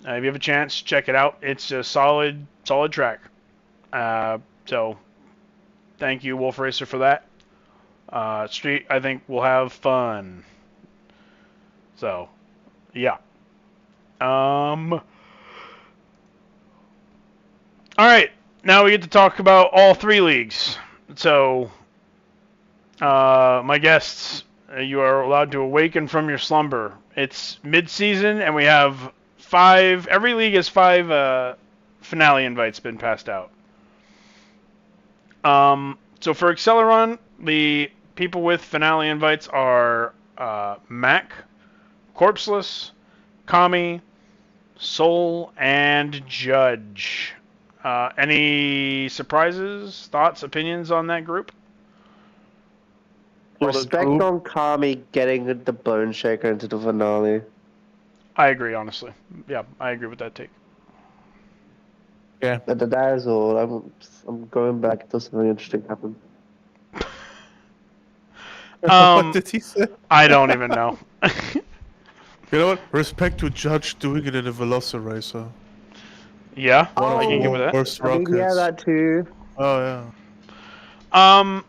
if you have a chance, check it out. It's a solid track. So thank you, Wolf Racer, for that. Street, I think, will have fun. So, yeah. All right. Now we get to talk about all three leagues. So, my guests, you are allowed to awaken from your slumber. It's mid-season, and we have 5. Every league has 5 finale invites been passed out. So for Acceleron, the people with finale invites are Mac, Corpseless, Kami, Soul, and Judge. Any surprises, thoughts, opinions on that group? Respect on Kami getting the Bone Shaker into the finale. I agree, honestly. Yeah, I agree with that take. Yeah. But that is all. I'm going back until something interesting happens. What did he say? I don't even know. You know what? Respect to Judge doing it in a Velociracer. Yeah, One of I can the give it that. worst I mean, rockets. yeah, that too. Oh yeah.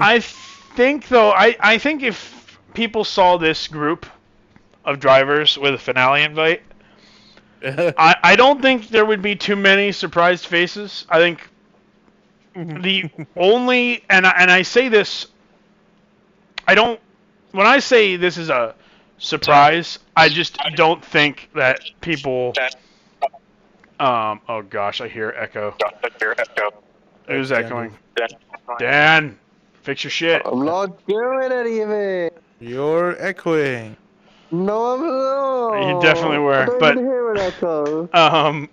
I think though, I think if people saw this group of drivers with a finale invite, I don't think there would be too many surprised faces. I think the only, and I say this, I don't, when I say this is a surprise, I just don't think that people, oh gosh, I hear echo. Who's echoing? Dan, fix your shit. I'm not doing anything. You're echoing. No, I'm not. You definitely were, I don't but- even hear an echo.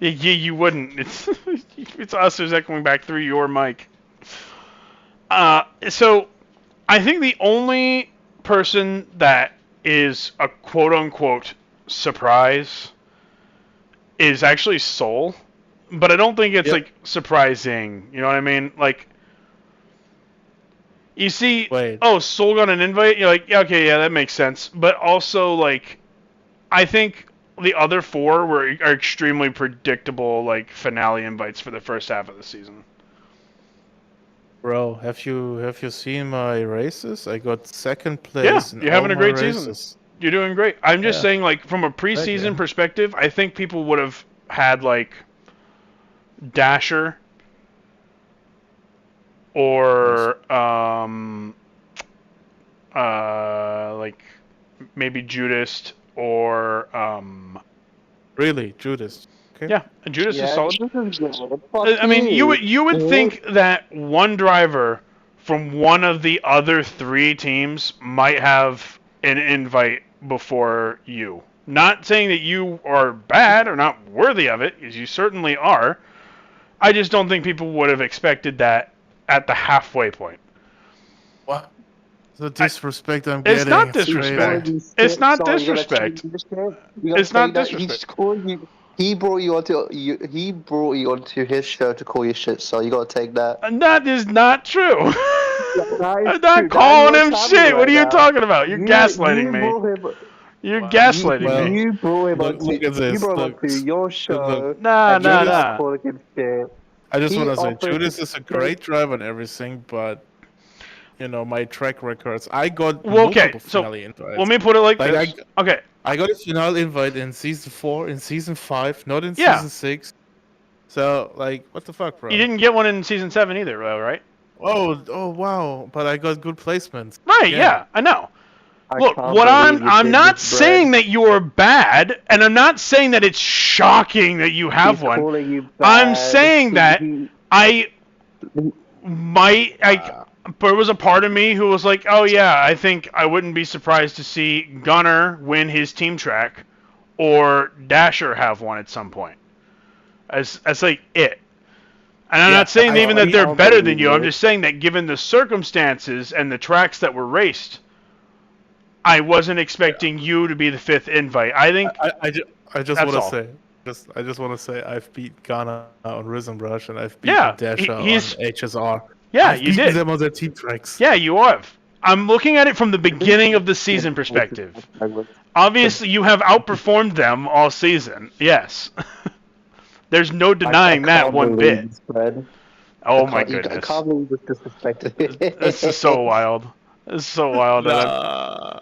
Yeah, you wouldn't. It's us who's echoing back through your mic. So I think the only person that is a quote-unquote surprise is actually Soul, but I don't think it's like surprising. You know what I mean? Like, you see, Wait. oh, Soul got an invite. You're like, yeah, okay, yeah, that makes sense. But also, like, I think the other four are extremely predictable, like finale invites for the first half of the season. Bro, have you seen my races? I got second place in you're having all a great my season. races. You're doing great. I'm just Yeah. saying, like, from a preseason Okay. perspective, I think people would have had like Dasher or like maybe Judas or Really, Judas. Okay. yeah, Judas is solid. This is good. Fuck I mean, you would Mhm. think that one driver from one of the other three teams might have an invite before you. Not saying that you are bad or not worthy of it, because you certainly are. I just don't think people would have expected that at the halfway point. What? The disrespect I'm getting. It's not crazy. disrespect. It's not disrespect. It's not disrespect. He's calling you. He brought you onto his show to call you shit. So you gotta take that. And that is not true. That is I'm not true. calling That is him what's shit. happening What are you right now. talking about? You're gaslighting me. brought him- You're Wow. gaslighting Well, me. You brought him Look- look at this. You brought him Look, onto your show. look. Nah, and nah, you nah. calling him shit. I just He want to say, offered Judas to is a great driver and everything, but you know my track records. I got Well, okay, multiple so finale invites. let me put it like Like, this. Okay, I got a finale invite in season 4, in season 5, not in Yeah. season 6. So like, what the fuck, bro? you didn't get one in season 7 either, though, right? Oh wow! But I got good placements. Right? Yeah, I know. I Look, can't what believe you I'm did not this, Brad. saying that you're bad, and I'm not saying that it's shocking that you have He's one. calling you I'm bad. saying that He- I might like. There was a part of me who was like, "Oh yeah, I think I wouldn't be surprised to see Gunner win his team track, or Dasher have one at some point." As like it. And I'm Yeah, not saying I- even that I- they're I'll better than believe you. I'm you. just saying that given the circumstances and the tracks that were raced, I wasn't expecting you to be the fifth invite. I think I just That's want to all. say, I just want to say, I've beat Ghana on Rhythm Brush and I've beaten Yeah, Dasher he's- on HSR. yeah, I've you beaten did. them on their team tracks. Yeah, you have. I'm looking at it from the beginning of the season perspective. Obviously, you have outperformed them all season. Yes. There's no denying that can't one believe bit. this, Brad. Oh I my can't- I goodness. can't believe this disrespected. This is so wild. This is so wild. That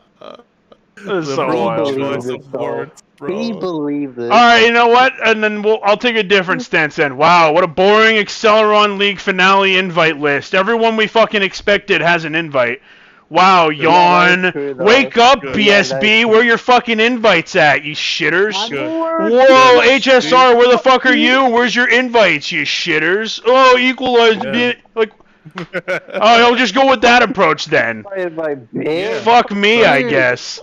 this is so bro wild. believe choice it, of though. words, He bro. believed this. All right, you know what? And then I'll take a different stance then. Wow, what a boring Acceleron League finale invite list. Everyone we fucking expected has an invite. Wow, yawn. that is true, though. Wake up, Good. BSB. Where your fucking invites at, you shitters? Good. Whoa, HSR, where the fuck are you? Where's your invites, you shitters? Oh, equalize. Yeah. Like, oh, I'll just go with that approach then. My bitch. Fuck me, I Dude. guess.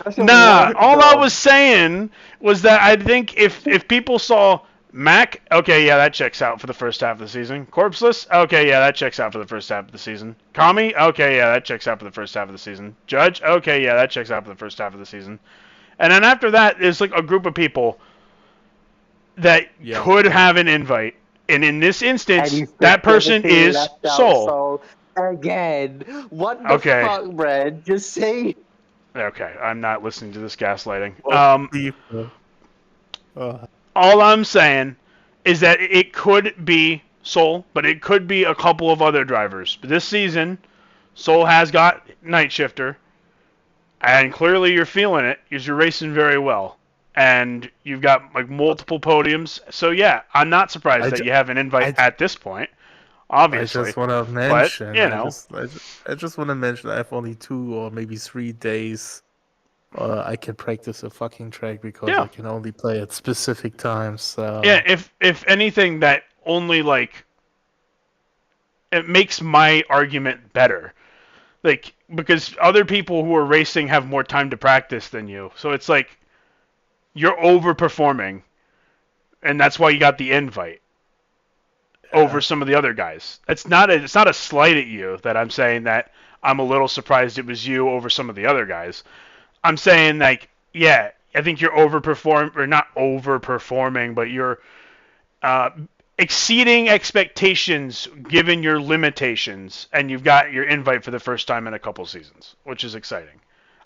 That's a Nah, word, all I though. was saying was that I think if people saw Mac, okay, yeah, that checks out for the first half of the season. Corpseless, okay, yeah, that checks out for the first half of the season. Kami, okay, yeah, that checks out for the first half of the season. Judge, okay, yeah, that checks out for the first half of the season. And then after that, there's like a group of people that could have an invite. And in this And instance, you that person specifically is left out Soul. again. What the Okay. fuck, Brad? Just say. Okay, I'm not listening to this gaslighting. People. All I'm saying is that it could be Soul, but it could be a couple of other drivers. But this season, Soul has got Night Shifter, and clearly you're feeling it because you're racing very well, and you've got like multiple podiums. So yeah, I'm not surprised that you have an invite at this point. Obviously, I just want to but mention. you know, I just want to mention. I have only 2 or maybe 3 days. I can practice a fucking track because I can only play at specific times. So. Yeah, if anything, that only like it makes my argument better. Like, because other people who are racing have more time to practice than you. So it's like you're overperforming, and that's why you got the invite over some of the other guys. It's not a slight at you that I'm saying that I'm a little surprised it was you over some of the other guys. I'm saying like, yeah, I think you're overperforming, or not overperforming, but you're exceeding expectations given your limitations, and you've got your invite for the first time in a couple seasons, which is exciting.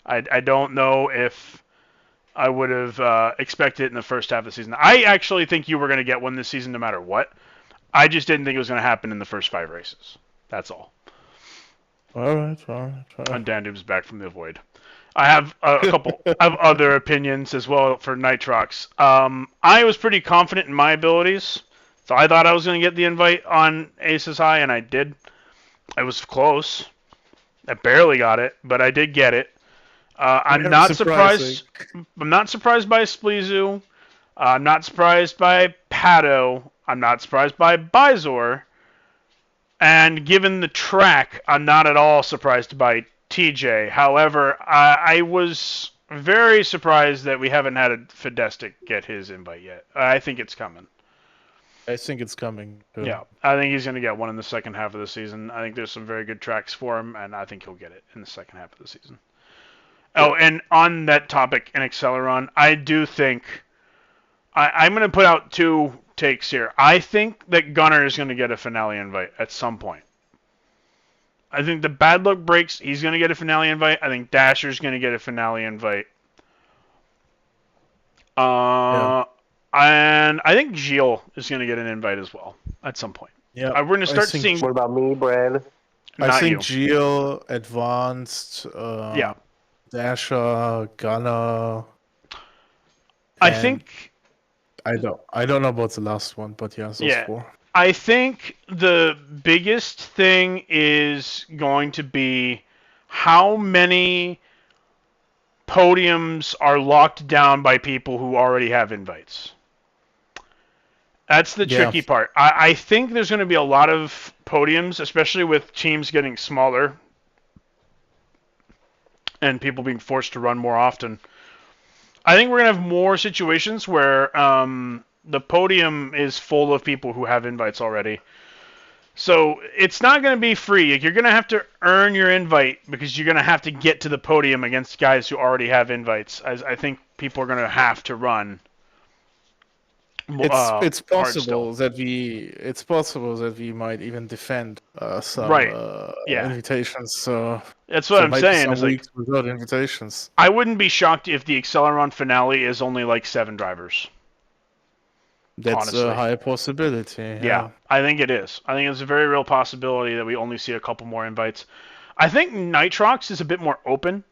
I don't know if I would have expected it in the first half of the season. I actually think you were going to get one this season no matter what. I just didn't think it was going to happen in the first 5 races. That's all. All right. And Dandoom's back from the void. I have a couple of other opinions as well for Nitrox. I was pretty confident in my abilities. So I thought I was going to get the invite on Aces High, and I did. It was close. I barely got it, but I did get it. I'm not surprised. I'm not surprised by Spleezu. I'm not surprised by Pato. I'm not surprised by Bizor. And given the track, I'm not at all surprised by TJ. However, I was very surprised that we haven't had a Fidestic get his invite yet. I think it's coming. I think it's coming. Too. Yeah, I think he's going to get one in the second half of the season. I think there's some very good tracks for him, and I think he'll get it in the second half of the season. Oh, and on that topic in Acceleron, I do think I'm going to put out 2 takes here. I think that Gunnar is going to get a finale invite at some point. I think the bad luck breaks. He's going to get a finale invite. I think Dasher's going to get a finale invite. And I think Gilles is going to get an invite as well at some point. Yeah, we're going to start seeing. What about me, Brad? I think Gilles, Advanced, Dasher, Gunner. I think. I don't know about the last one, but yeah, those 4. I think the biggest thing is going to be how many podiums are locked down by people who already have invites. That's the tricky part. I think there's going to be a lot of podiums, especially with teams getting smaller and people being forced to run more often. I think we're going to have more situations where the podium is full of people who have invites already. So it's not going to be free. You're going to have to earn your invite because you're going to have to get to the podium against guys who already have invites. I think people are going to have to run. It's possible that we might even defend some invitations. So that's what I'm saying. Is like without invitations. I wouldn't be shocked if the Acceleron finale is only like 7 drivers. That's honestly. A high possibility. Yeah, I think it is. I think it's a very real possibility that we only see a couple more invites. I think Nitrox is a bit more open.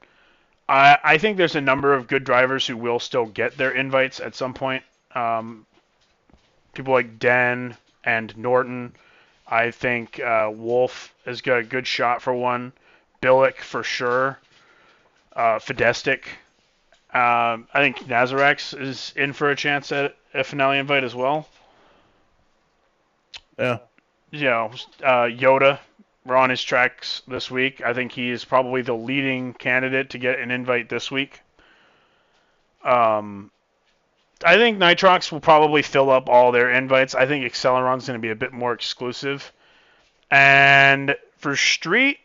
I think there's a number of good drivers who will still get their invites at some point. People like Den and Norton. I think Wolf has got a good shot for one. Billick for sure. Fidestic. I think Nazarex is in for a chance at a finale invite as well. Yeah. Yoda, we're on his tracks this week. I think he is probably the leading candidate to get an invite this week. I think Nitrox will probably fill up all their invites. I think Acceleron's going to be a bit more exclusive. And for Street,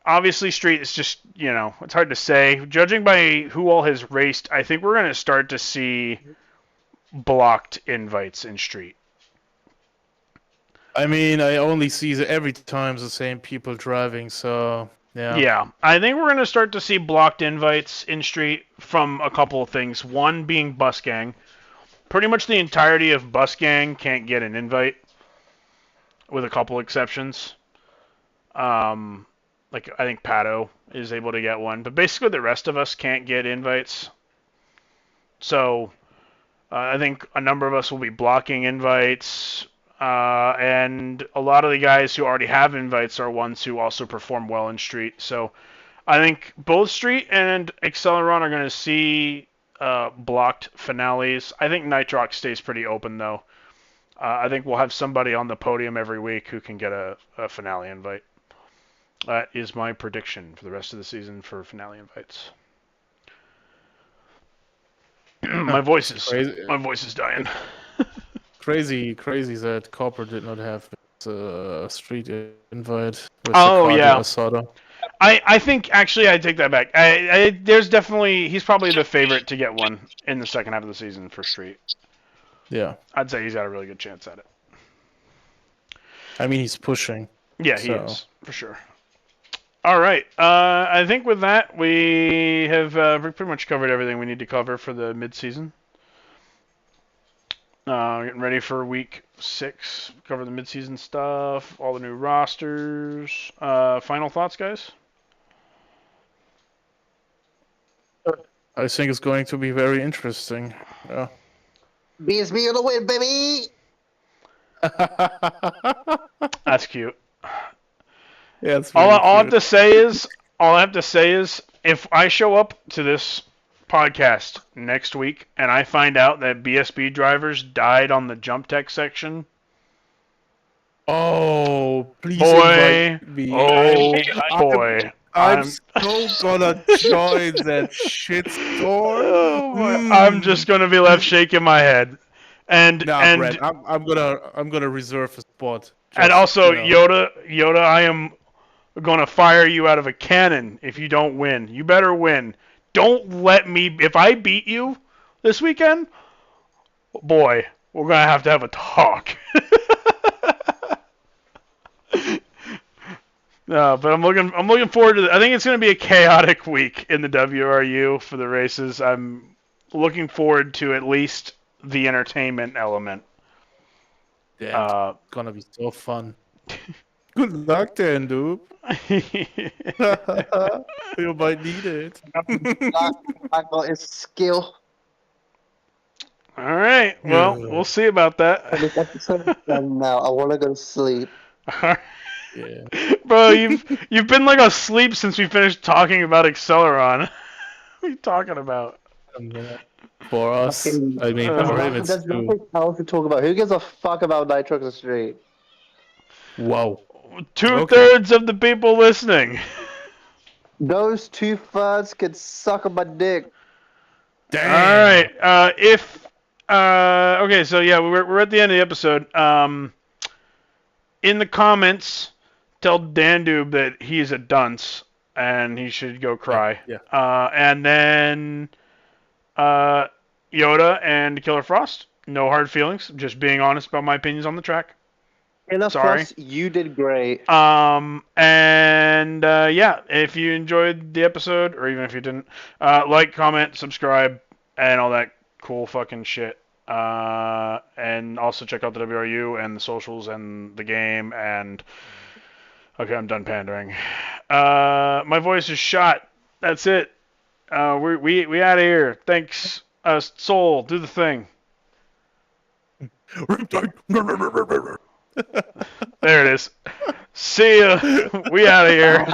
obviously Street is just, it's hard to say. Judging by who all has raced, I think we're going to start to see blocked invites in Street. I mean, I only see every time the same people driving, so yeah. Yeah, I think we're gonna start to see blocked invites in street from a couple of things. One being bus gang. Pretty much the entirety of bus gang can't get an invite, with a couple exceptions. Like I think Pato is able to get one, but basically the rest of us can't get invites. So I think a number of us will be blocking invites, and a lot of the guys who already have invites are ones who also perform well in street. So I think both street and Acceleron are going to see blocked finales. I think Nitrox stays pretty open though. I think we'll have somebody on the podium every week who can get a finale invite. That is my prediction for the rest of the season for finale invites. my voice is dying. Crazy that Corporate did not have a street invite with Asada. I think actually I take that back. There's definitely he's probably the favorite to get one in the second half of the season for street. Yeah, I'd say he's got a really good chance at it. I mean, he's pushing. Yeah, he is for sure. All right. I think with that we have pretty much covered everything we need to cover for the mid-season. Getting ready for week 6. Cover the mid-season stuff, all the new rosters. Final thoughts, guys? I think it's going to be very interesting. Yeah. BSB on the win, baby! That's cute. Yeah, it's all I have to say is, if I show up to this podcast next week and I find out that BSB drivers died on the jump tech section, oh, please invite me. Boy. I'm so gonna join that shitstorm. Oh boy. I'm just gonna be left shaking my head. And Brett, I'm gonna reserve a spot. And also, Yoda, I am gonna fire you out of a cannon if you don't win. You better win. Don't let me. If I beat you this weekend, boy, we're gonna have to have a talk. No, but I'm looking forward to it. I think it's gonna be a chaotic week in the WRU for the races. I'm looking forward to at least the entertainment element. Yeah, it's gonna be so fun. Good luck, Dan, dude. You might need it. I got his skill. All right. Well, we'll see about that. This episode is done now. I want to go to sleep. Yeah. Bro, you've been like asleep since we finished talking about Acceleron. What are you talking about? For us, I mean, for him, it's there's nothing else to talk about. Who gives a fuck about Nitrox Street? Wow. 2/3 of the people listening. Those 2/3 could suck on my dick. Damn. All right. Okay, so yeah, we're at the end of the episode. In the comments, tell Dandoob that he's a dunce and he should go cry. Yeah. And then Yoda and Killer Frost, no hard feelings, just being honest about my opinions on the track. Killer Frost, you did great. Yeah, if you enjoyed the episode, or even if you didn't, like, comment, subscribe, and all that cool fucking shit. And also check out the WRU and the socials and the game and... Okay, I'm done pandering. My voice is shot. That's it. We out of here. Thanks. Soul, do the thing. There it is. See ya. We out of here.